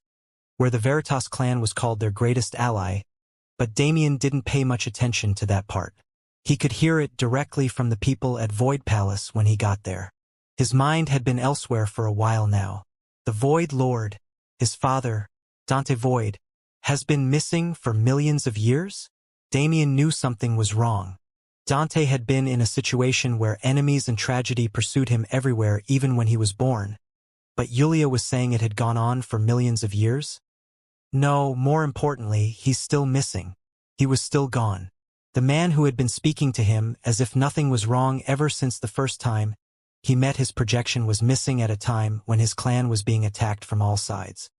where the Veritas clan was called their greatest ally, but Damien didn't pay much attention to that part. He could hear it directly from the people at Void Palace when he got there. His mind had been elsewhere for a while now. The Void Lord, his father, Dante Void, has been missing for millions of years? Damien knew something was wrong. Dante had been in a situation where enemies and tragedy pursued him everywhere even when he was born. But Wuxia was saying it had gone on for millions of years? No, more importantly, he's still missing. He was still gone. The man who had been speaking to him as if nothing was wrong ever since the first time he met his projection was missing at a time when his clan was being attacked from all sides.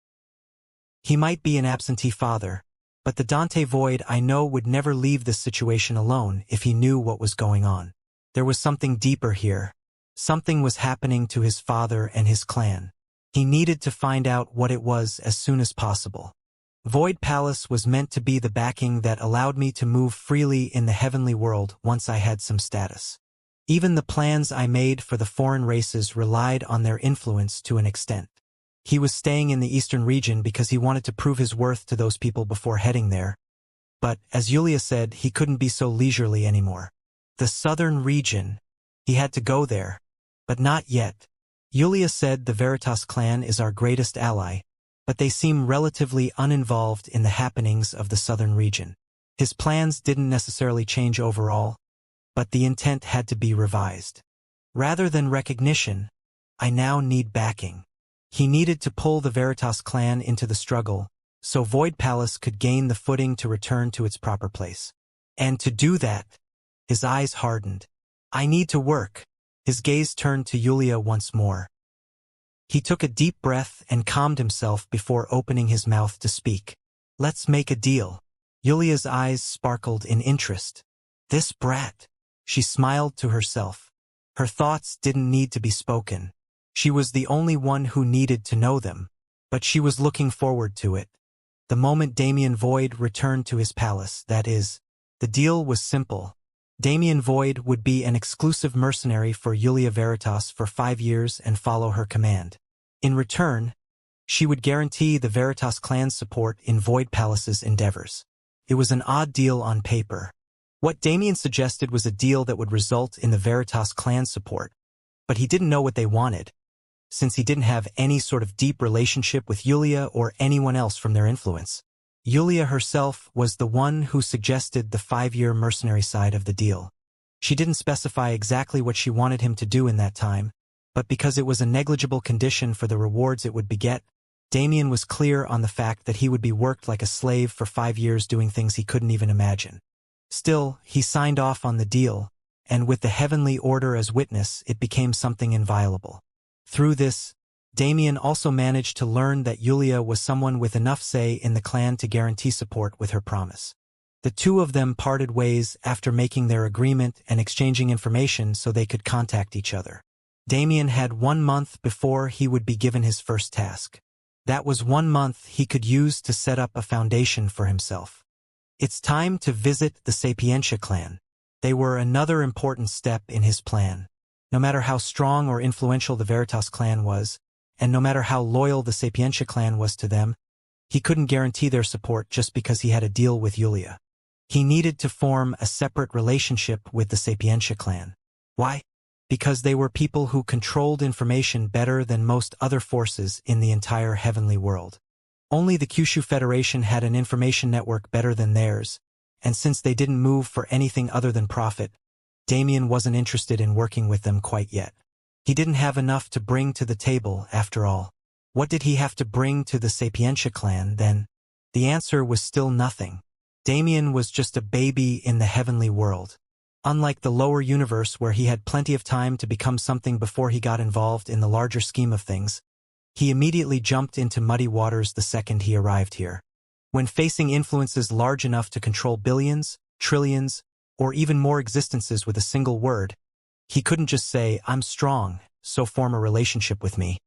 He might be an absentee father, but the Dante Void I know would never leave this situation alone if he knew what was going on. There was something deeper here. Something was happening to his father and his clan. He needed to find out what it was as soon as possible. Void Palace was meant to be the backing that allowed me to move freely in the heavenly world once I had some status. Even the plans I made for the foreign races relied on their influence to an extent. He was staying in the eastern region because he wanted to prove his worth to those people before heading there. But, as Wuxia said, he couldn't be so leisurely anymore. The southern region. He had to go there. But not yet. Wuxia said the Veritas clan is our greatest ally, but they seem relatively uninvolved in the happenings of the southern region. His plans didn't necessarily change overall, but the intent had to be revised. Rather than recognition, I now need backing. He needed to pull the Veritas clan into the struggle, so Void Palace could gain the footing to return to its proper place. And to do that, his eyes hardened. I need to work. His gaze turned to Wuxia once more. He took a deep breath and calmed himself before opening his mouth to speak. Let's make a deal. Wuxia's eyes sparkled in interest. This brat. She smiled to herself. Her thoughts didn't need to be spoken. She was the only one who needed to know them, but she was looking forward to it. The moment Damien Void returned to his palace, that is, the deal was simple. Damien Void would be an exclusive mercenary for Wuxia Veritas for 5 years and follow her command. In return, she would guarantee the Veritas clan's support in Void Palace's endeavors. It was an odd deal on paper. What Damien suggested was a deal that would result in the Veritas clan's support, but he didn't know what they wanted, since he didn't have any sort of deep relationship with Wuxia or anyone else from their influence. Wuxia herself was the one who suggested the 5-year mercenary side of the deal. She didn't specify exactly what she wanted him to do in that time, but because it was a negligible condition for the rewards it would beget, Damien was clear on the fact that he would be worked like a slave for 5 years doing things he couldn't even imagine. Still, he signed off on the deal, and with the heavenly order as witness, it became something inviolable. Through this, Damien also managed to learn that Wuxia was someone with enough say in the clan to guarantee support with her promise. The two of them parted ways after making their agreement and exchanging information so they could contact each other. Damien had 1 month before he would be given his first task. That was 1 month he could use to set up a foundation for himself. It's time to visit the Xianxia clan. They were another important step in his plan. No matter how strong or influential the Veritas clan was, and no matter how loyal the Xianxia clan was to them, he couldn't guarantee their support just because he had a deal with Wuxia. He needed to form a separate relationship with the Xianxia clan. Why? Because they were people who controlled information better than most other forces in the entire heavenly world. Only the Kyushu Federation had an information network better than theirs, and since they didn't move for anything other than profit, Damien wasn't interested in working with them quite yet. He didn't have enough to bring to the table, after all. What did he have to bring to the Xianxia clan, then? The answer was still nothing. Damien was just a baby in the heavenly world. Unlike the lower universe where he had plenty of time to become something before he got involved in the larger scheme of things, he immediately jumped into muddy waters the second he arrived here. When facing influences large enough to control billions, trillions, or even more existences with a single word, he couldn't just say, "I'm strong, so form a relationship with me,"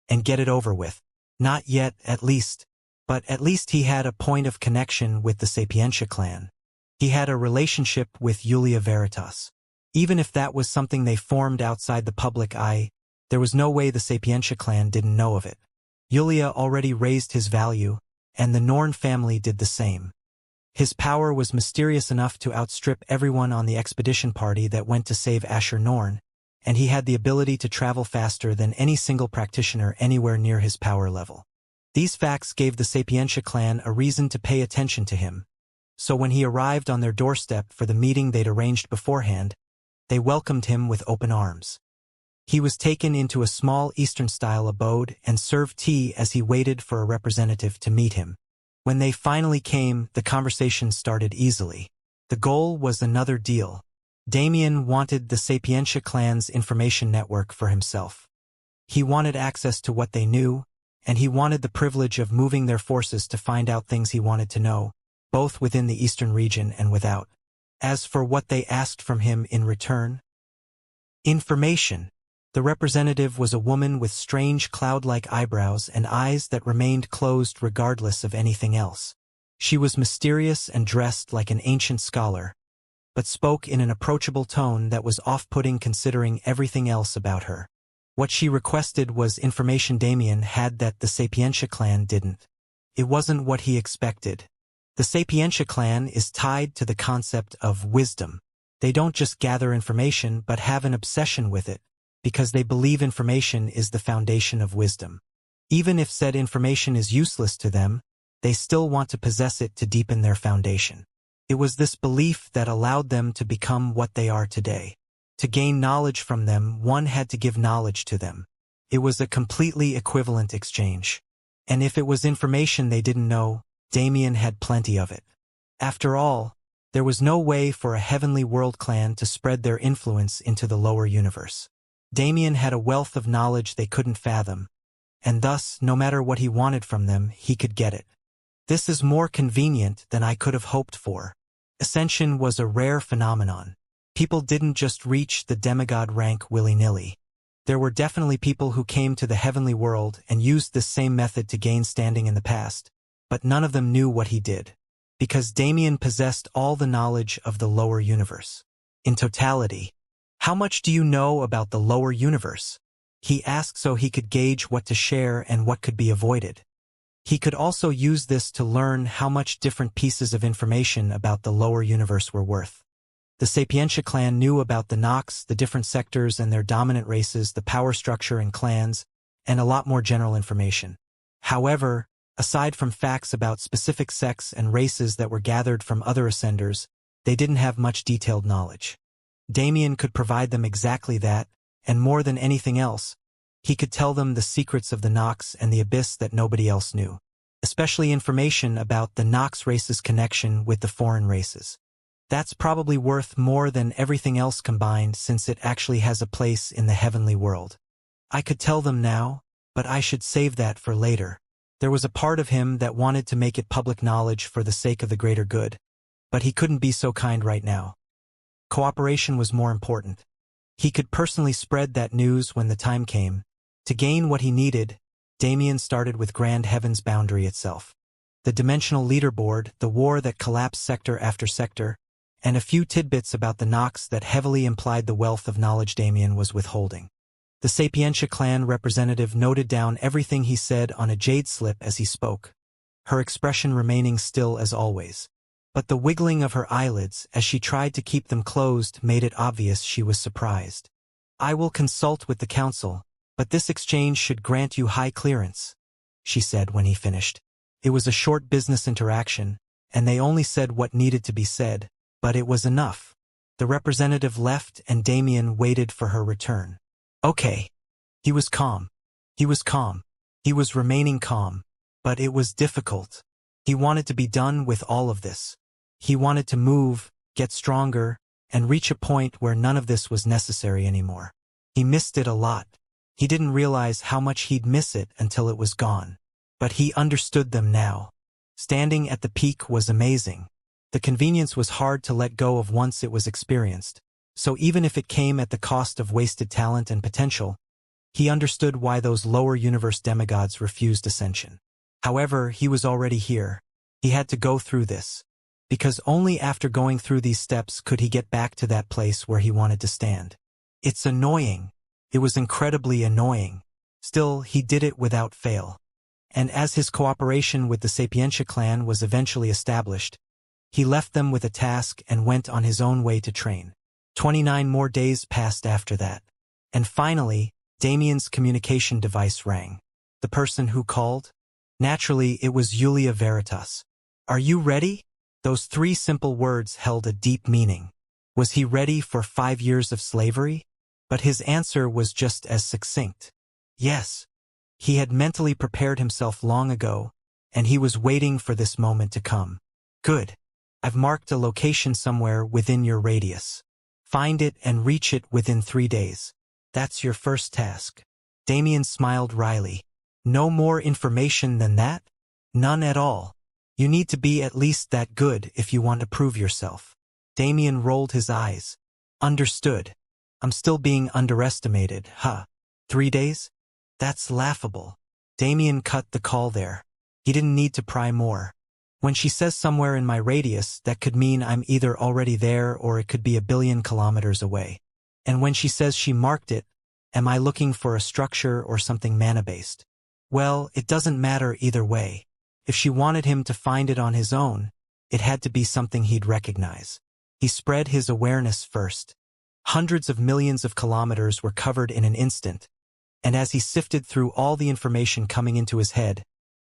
and get it over with. Not yet, at least. But at least he had a point of connection with the Xianxia clan. He had a relationship with Julia Veritas. Even if that was something they formed outside the public eye, there was no way the Xianxia clan didn't know of it. Julia already raised his value, and the Norn family did the same. His power was mysterious enough to outstrip everyone on the expedition party that went to save Asher Norn, and he had the ability to travel faster than any single practitioner anywhere near his power level. These facts gave the Xianxia clan a reason to pay attention to him. So when he arrived on their doorstep for the meeting they'd arranged beforehand, they welcomed him with open arms. He was taken into a small Eastern-style abode and served tea as he waited for a representative to meet him. When they finally came, the conversation started easily. The goal was another deal. Damien wanted the Xianxia clan's information network for himself. He wanted access to what they knew, and he wanted the privilege of moving their forces to find out things he wanted to know, both within the eastern region and without. As for what they asked from him in return, information. The representative was a woman with strange cloud-like eyebrows and eyes that remained closed regardless of anything else. She was mysterious and dressed like an ancient scholar, but spoke in an approachable tone that was off-putting considering everything else about her. What she requested was information Damien had that the Xianxia clan didn't. It wasn't what he expected. The Xianxia clan is tied to the concept of wisdom. They don't just gather information but have an obsession with it, because they believe information is the foundation of wisdom. Even if said information is useless to them, they still want to possess it to deepen their foundation. It was this belief that allowed them to become what they are today. To gain knowledge from them, one had to give knowledge to them. It was a completely equivalent exchange. And if it was information they didn't know, Damien had plenty of it. After all, there was no way for a heavenly world clan to spread their influence into the lower universe. Damien had a wealth of knowledge they couldn't fathom, and thus, no matter what he wanted from them, he could get it. This is more convenient than I could have hoped for. Ascension was a rare phenomenon. People didn't just reach the demigod rank willy-nilly. There were definitely people who came to the heavenly world and used this same method to gain standing in the past, but none of them knew what he did. Because Damien possessed all the knowledge of the lower universe. In totality, "How much do you know about the lower universe?" he asked so he could gauge what to share and what could be avoided. He could also use this to learn how much different pieces of information about the lower universe were worth. The Xianxia clan knew about the Nox, the different sectors and their dominant races, the power structure and clans, and a lot more general information. However, aside from facts about specific sects and races that were gathered from other ascenders, they didn't have much detailed knowledge. Damien could provide them exactly that, and more than anything else, he could tell them the secrets of the Nox and the Abyss that nobody else knew, especially information about the Nox race's connection with the foreign races. That's probably worth more than everything else combined since it actually has a place in the heavenly world. I could tell them now, but I should save that for later. There was a part of him that wanted to make it public knowledge for the sake of the greater good, but he couldn't be so kind right now. Cooperation was more important. He could personally spread that news when the time came. To gain what he needed, Damien started with Grand Heaven's boundary itself. The dimensional leaderboard, the war that collapsed sector after sector, and a few tidbits about the Nox that heavily implied the wealth of knowledge Damien was withholding. The Xianxia clan representative noted down everything he said on a jade slip as he spoke, her expression remaining still as always. But the wiggling of her eyelids as she tried to keep them closed made it obvious she was surprised. "I will consult with the council, but this exchange should grant you high clearance," she said when he finished. It was a short business interaction, and they only said what needed to be said, but it was enough. The representative left and Damien waited for her return. Okay. He was calm. He was calm. He was remaining calm. But it was difficult. He wanted to be done with all of this. He wanted to move, get stronger, and reach a point where none of this was necessary anymore. He missed it a lot. He didn't realize how much he'd miss it until it was gone. But he understood them now. Standing at the peak was amazing. The convenience was hard to let go of once it was experienced. So even if it came at the cost of wasted talent and potential, he understood why those lower universe demigods refused ascension. However, he was already here. He had to go through this. Because only after going through these steps could he get back to that place where he wanted to stand. It's annoying. It was incredibly annoying. Still, he did it without fail. And as his cooperation with the Sapientia clan was eventually established, he left them with a task and went on his own way to train. 29 more days passed after that. And finally, Damien's communication device rang. The person who called? Naturally, it was Julia Veritas. Are you ready? Those 3 simple words held a deep meaning. Was he ready for 5 years of slavery? But his answer was just as succinct. Yes. He had mentally prepared himself long ago, and he was waiting for this moment to come. Good. I've marked a location somewhere within your radius. Find it and reach it within 3 days. That's your first task. Damien smiled wryly. No more information than that? None at all. You need to be at least that good if you want to prove yourself. Damien rolled his eyes. Understood. I'm still being underestimated, huh? 3 days? That's laughable. Damien cut the call there. He didn't need to pry more. When she says somewhere in my radius, that could mean I'm either already there or it could be 1 billion kilometers away. And when she says she marked it, am I looking for a structure or something mana-based? Well, it doesn't matter either way. If she wanted him to find it on his own, it had to be something he'd recognize. He spread his awareness first. Hundreds of millions of kilometers were covered in an instant, and as he sifted through all the information coming into his head,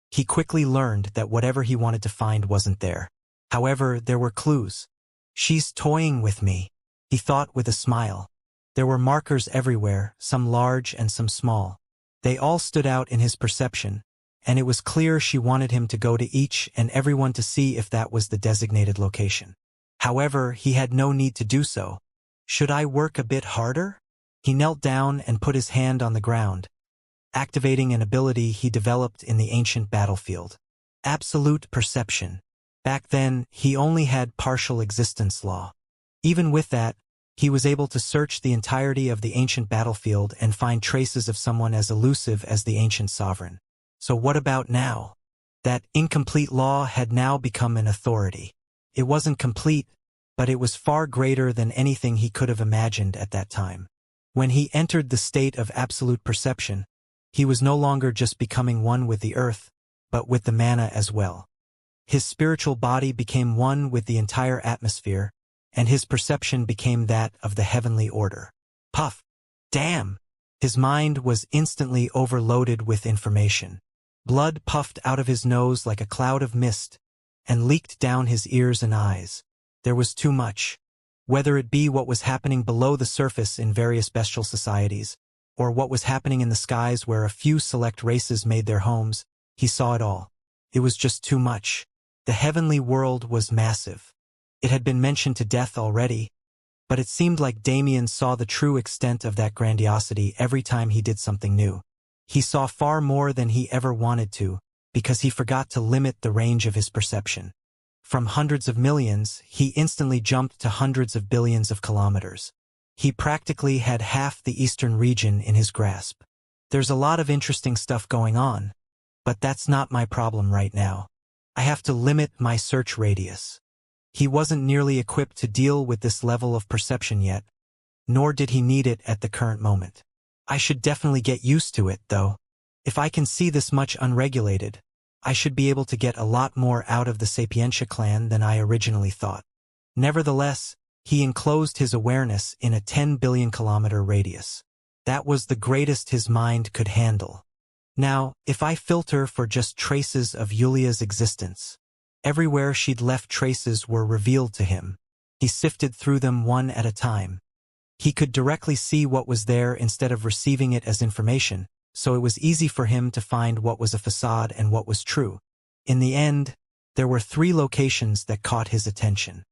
he quickly learned that whatever he wanted to find wasn't there. However, there were clues. She's toying with me, he thought with a smile. There were markers everywhere, some large and some small. They all stood out in his perception, and it was clear she wanted him to go to each and every one to see if that was the designated location. However, he had no need to do so. Should I work a bit harder? He knelt down and put his hand on the ground, activating an ability he developed in the ancient battlefield. Absolute perception. Back then, he only had partial existence law. Even with that, he was able to search the entirety of the ancient battlefield and find traces of someone as elusive as the ancient sovereign. So what about now? That incomplete law had now become an authority. It wasn't complete, but it was far greater than anything he could have imagined at that time. When he entered the state of absolute perception, he was no longer just becoming one with the earth, but with the mana as well. His spiritual body became one with the entire atmosphere, and his perception became that of the heavenly order. Puff! Damn! His mind was instantly overloaded with information. Blood puffed out of his nose like a cloud of mist, and leaked down his ears and eyes. There was too much. Whether it be what was happening below the surface in various bestial societies, or what was happening in the skies where a few select races made their homes, he saw it all. It was just too much. The heavenly world was massive. It had been mentioned to death already, but it seemed like Damien saw the true extent of that grandiosity every time he did something new. He saw far more than he ever wanted to, because he forgot to limit the range of his perception. From hundreds of millions, he instantly jumped to hundreds of billions of kilometers. He practically had half the eastern region in his grasp. There's a lot of interesting stuff going on, but that's not my problem right now. I have to limit my search radius. He wasn't nearly equipped to deal with this level of perception yet, nor did he need it at the current moment. I should definitely get used to it, though. If I can see this much unregulated, I should be able to get a lot more out of the Sapientia clan than I originally thought. Nevertheless, he enclosed his awareness in a 10 billion kilometer radius. That was the greatest his mind could handle. Now, if I filter for just traces of Yulia's existence, Everywhere she'd left traces were revealed to him. He sifted through them one at a time. He could directly see what was there instead of receiving it as information, so it was easy for him to find what was a facade and what was true. In the end, there were 3 locations that caught his attention.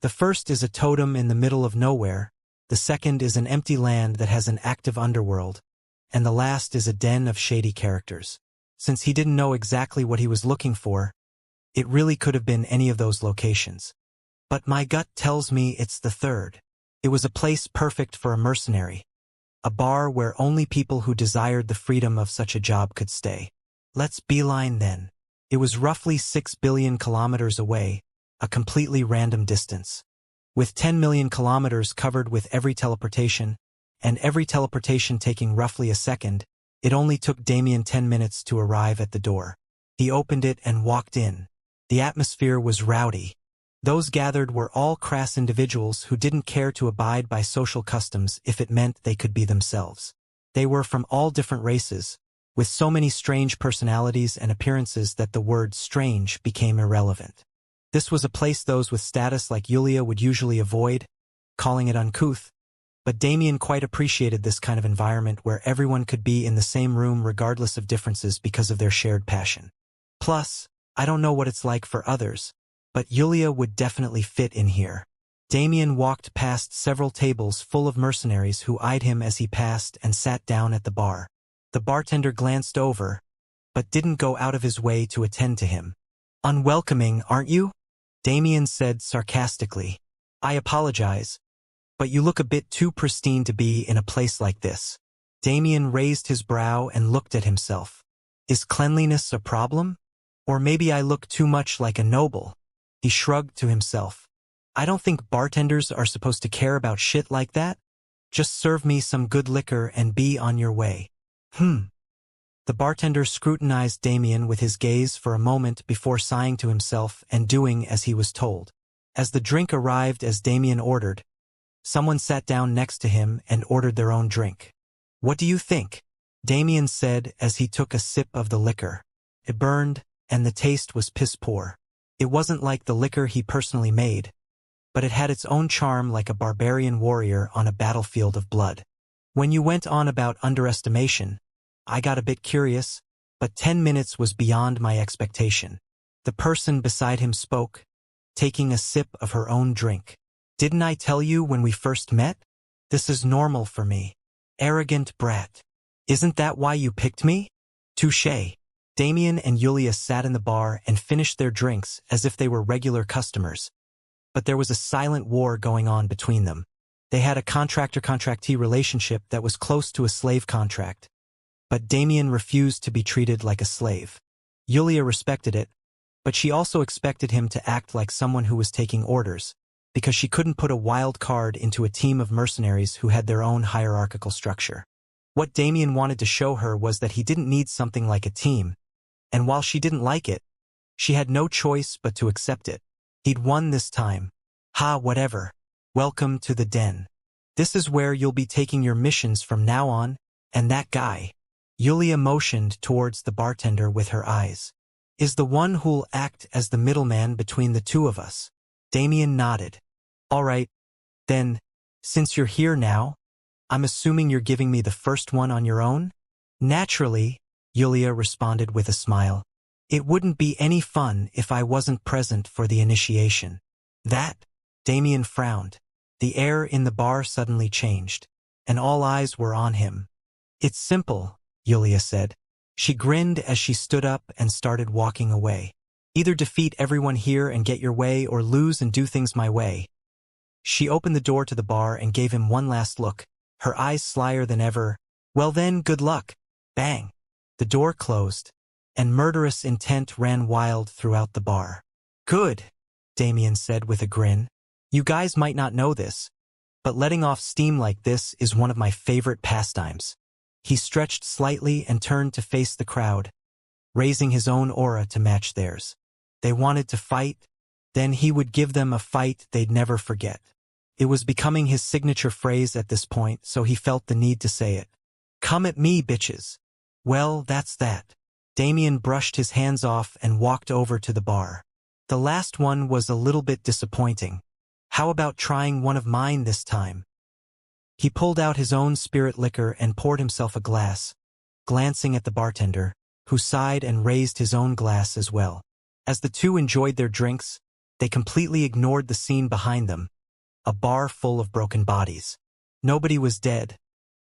The first is a totem in the middle of nowhere, the second is an empty land that has an active underworld, and the last is a den of shady characters. Since he didn't know exactly what he was looking for, it really could have been any of those locations. But my gut tells me it's the third. It was a place perfect for a mercenary, a bar where only people who desired the freedom of such a job could stay. Let's beeline then. It was roughly 6 billion kilometers away, a completely random distance. With 10 million kilometers covered with every teleportation, and every teleportation taking roughly a second, it only took Damien 10 minutes to arrive at the door. He opened it and walked in. The atmosphere was rowdy. Those gathered were all crass individuals who didn't care to abide by social customs if it meant they could be themselves. They were from all different races, with so many strange personalities and appearances that the word strange became irrelevant. This was a place those with status like Yulia would usually avoid, calling it uncouth, but Damien quite appreciated this kind of environment where everyone could be in the same room regardless of differences because of their shared passion. Plus, I don't know what it's like for others, but Yulia would definitely fit in here. Damien walked past several tables full of mercenaries who eyed him as he passed and sat down at the bar. The bartender glanced over, but didn't go out of his way to attend to him. "Unwelcoming, aren't you?" Damien said sarcastically. "I apologize, but you look a bit too pristine to be in a place like this." Damien raised his brow and looked at himself. Is cleanliness a problem? Or maybe I look too much like a noble? He shrugged to himself. I don't think bartenders are supposed to care about shit like that. Just serve me some good liquor and be on your way. The bartender scrutinized Damien with his gaze for a moment before sighing to himself and doing as he was told. As the drink arrived as Damien ordered, someone sat down next to him and ordered their own drink. "What do you think?" Damien said as he took a sip of the liquor. It burned, and the taste was piss-poor. It wasn't like the liquor he personally made, but it had its own charm like a barbarian warrior on a battlefield of blood. When you went on about underestimation, I got a bit curious, but 10 minutes was beyond my expectation. The person beside him spoke, taking a sip of her own drink. "Didn't I tell you when we first met? This is normal for me. Arrogant brat. Isn't that why you picked me?" Touché. Damien and Yulia sat in the bar and finished their drinks as if they were regular customers. But there was a silent war going on between them. They had a contractor-contractee relationship that was close to a slave contract. But Damien refused to be treated like a slave. Yulia respected it, but she also expected him to act like someone who was taking orders, because she couldn't put a wild card into a team of mercenaries who had their own hierarchical structure. What Damien wanted to show her was that he didn't need something like a team, and while she didn't like it, she had no choice but to accept it. He'd won this time. Whatever. Welcome to the den. This is where you'll be taking your missions from now on, and that guy, Yulia motioned towards the bartender with her eyes, is the one who'll act as the middleman between the two of us. Damien nodded. All right, then, since you're here now, I'm assuming you're giving me the first one on your own? Naturally, Yulia responded with a smile. It wouldn't be any fun if I wasn't present for the initiation. That? Damien frowned. The air in the bar suddenly changed, and all eyes were on him. It's simple, Yulia said. She grinned as she stood up and started walking away. Either defeat everyone here and get your way or lose and do things my way. She opened the door to the bar and gave him one last look, her eyes slyer than ever. Well then, good luck. Bang. The door closed, and murderous intent ran wild throughout the bar. Good, Damien said with a grin. You guys might not know this, but letting off steam like this is one of my favorite pastimes. He stretched slightly and turned to face the crowd, raising his own aura to match theirs. They wanted to fight, then he would give them a fight they'd never forget. It was becoming his signature phrase at this point, so he felt the need to say it. Come at me, bitches. Well, that's that. Damien brushed his hands off and walked over to the bar. The last one was a little bit disappointing. How about trying one of mine this time? He pulled out his own spirit liquor and poured himself a glass, glancing at the bartender, who sighed and raised his own glass as well. As the two enjoyed their drinks, they completely ignored the scene behind them, a bar full of broken bodies. Nobody was dead,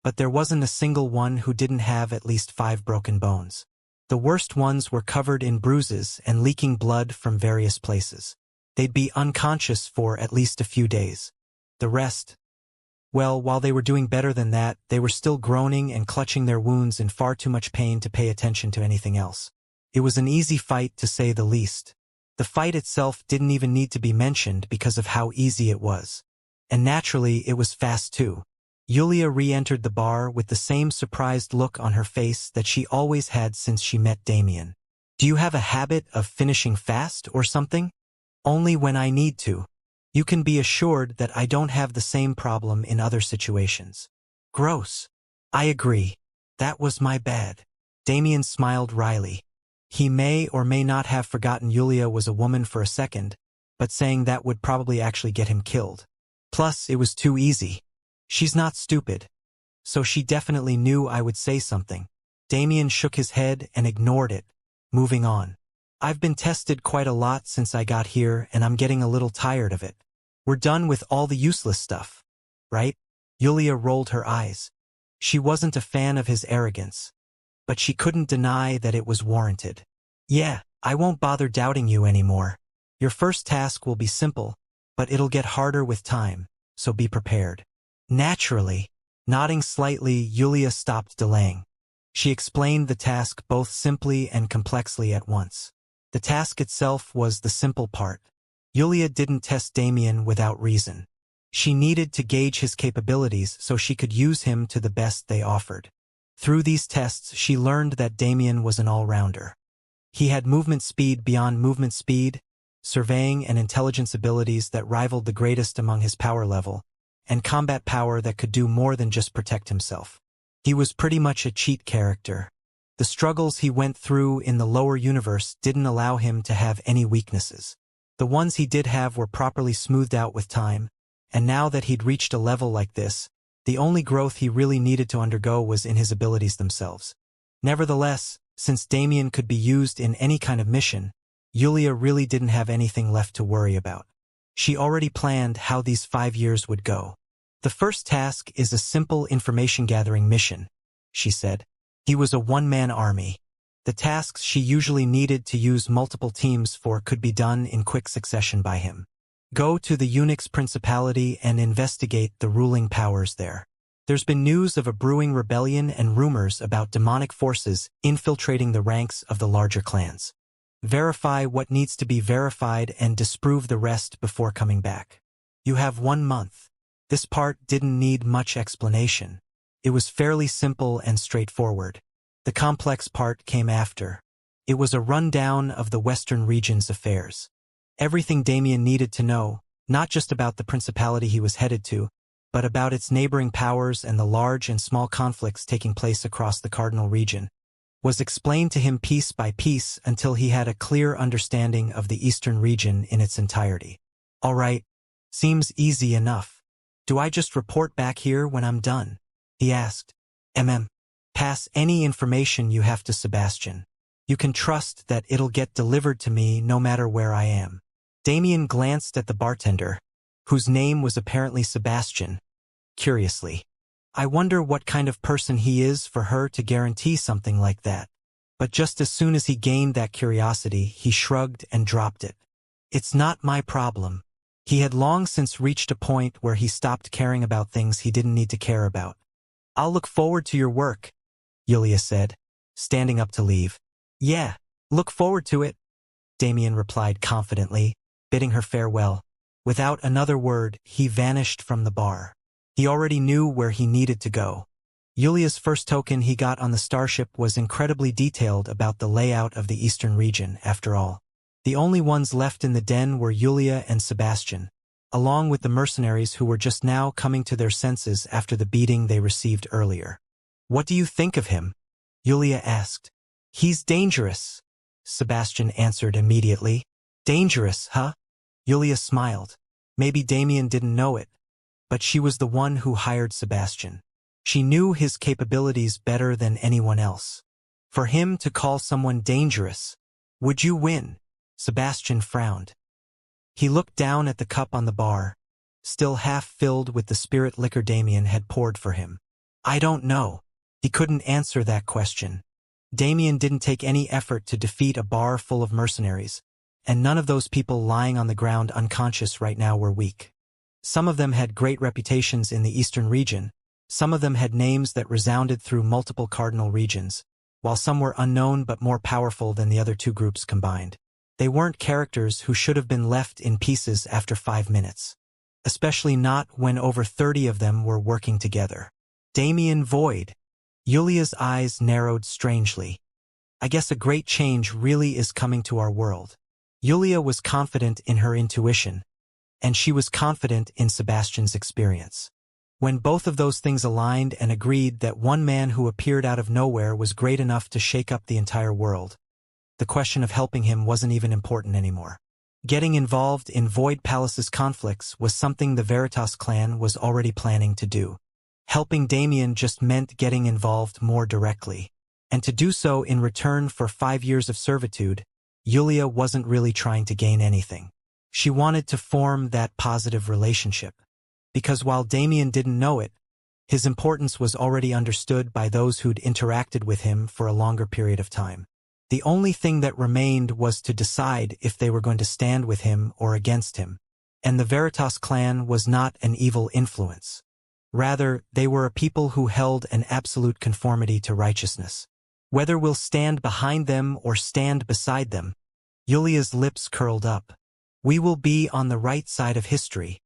but there wasn't a single one who didn't have at least 5 broken bones. The worst ones were covered in bruises and leaking blood from various places. They'd be unconscious for at least a few days. The rest, well, while they were doing better than that, they were still groaning and clutching their wounds in far too much pain to pay attention to anything else. It was an easy fight, to say the least. The fight itself didn't even need to be mentioned because of how easy it was. And naturally, it was fast too. Wuxia re-entered the bar with the same surprised look on her face that she always had since she met Damien. Do you have a habit of finishing fast or something? Only when I need to. You can be assured that I don't have the same problem in other situations. Gross. I agree. That was my bad. Damien smiled wryly. He may or may not have forgotten Wuxia was a woman for a second, but saying that would probably actually get him killed. Plus, it was too easy. She's not stupid. So she definitely knew I would say something. Damien shook his head and ignored it, moving on. I've been tested quite a lot since I got here and I'm getting a little tired of it. We're done with all the useless stuff, right? Wuxia rolled her eyes. She wasn't a fan of his arrogance, but she couldn't deny that it was warranted. Yeah, I won't bother doubting you anymore. Your first task will be simple, but it'll get harder with time, so be prepared. Naturally. Nodding slightly, Wuxia stopped delaying. She explained the task both simply and complexly at once. The task itself was the simple part. Wuxia didn't test Damien without reason. She needed to gauge his capabilities so she could use him to the best they offered. Through these tests, she learned that Damien was an all-rounder. He had movement speed beyond movement speed, surveying and intelligence abilities that rivaled the greatest among his power level, and combat power that could do more than just protect himself. He was pretty much a cheat character. The struggles he went through in the lower universe didn't allow him to have any weaknesses. The ones he did have were properly smoothed out with time, and now that he'd reached a level like this, the only growth he really needed to undergo was in his abilities themselves. Nevertheless, since Damien could be used in any kind of mission, Wuxia really didn't have anything left to worry about. She already planned how these 5 years would go. The first task is a simple information-gathering mission, she said. He was a one-man army. The tasks she usually needed to use multiple teams for could be done in quick succession by him. Go to the Unix Principality and investigate the ruling powers there. There's been news of a brewing rebellion and rumors about demonic forces infiltrating the ranks of the larger clans. Verify what needs to be verified and disprove the rest before coming back. You have 1 month. This part didn't need much explanation. It was fairly simple and straightforward. The complex part came after. It was a rundown of the Western region's affairs. Everything Damien needed to know, not just about the principality he was headed to, but about its neighboring powers and the large and small conflicts taking place across the Cardinal region, was explained to him piece by piece until he had a clear understanding of the Eastern region in its entirety. All right, seems easy enough. Do I just report back here when I'm done? He asked. Pass any information you have to Sebastian. You can trust that it'll get delivered to me no matter where I am. Damien glanced at the bartender, whose name was apparently Sebastian, curiously. I wonder what kind of person he is for her to guarantee something like that. But just as soon as he gained that curiosity, he shrugged and dropped it. It's not my problem. He had long since reached a point where he stopped caring about things he didn't need to care about. I'll look forward to your work, Wuxia said, standing up to leave. Yeah, look forward to it, Damien replied confidently, bidding her farewell. Without another word, he vanished from the bar. He already knew where he needed to go. Yulia's first token he got on the starship was incredibly detailed about the layout of the Eastern region, after all. The only ones left in the den were Wuxia and Sebastian, along with the mercenaries who were just now coming to their senses after the beating they received earlier. What do you think of him? Wuxia asked. He's dangerous, Sebastian answered immediately. Dangerous, huh? Yulia smiled. Maybe Damien didn't know it, but she was the one who hired Sebastian. She knew his capabilities better than anyone else. For him to call someone dangerous, would you win? Sebastian frowned. He looked down at the cup on the bar, still half filled with the spirit liquor Damien had poured for him. I don't know. He couldn't answer that question. Damien didn't take any effort to defeat a bar full of mercenaries, and none of those people lying on the ground unconscious right now were weak. Some of them had great reputations in the eastern region, some of them had names that resounded through multiple cardinal regions, while some were unknown but more powerful than the other two groups combined. They weren't characters who should have been left in pieces after 5 minutes. Especially not when over 30 of them were working together. Damien Void. Yulia's eyes narrowed strangely. I guess a great change really is coming to our world. Yulia was confident in her intuition, and she was confident in Sebastian's experience. When both of those things aligned and agreed that one man who appeared out of nowhere was great enough to shake up the entire world, the question of helping him wasn't even important anymore. Getting involved in Void Palace's conflicts was something the Veritas clan was already planning to do. Helping Damien just meant getting involved more directly. And to do so in return for 5 years of servitude, Yulia wasn't really trying to gain anything. She wanted to form that positive relationship. Because while Damien didn't know it, his importance was already understood by those who'd interacted with him for a longer period of time. The only thing that remained was to decide if they were going to stand with him or against him. And the Veritas clan was not an evil influence. Rather, they were a people who held an absolute conformity to righteousness. Whether we'll stand behind them or stand beside them, Yulia's lips curled up. We will be on the right side of history,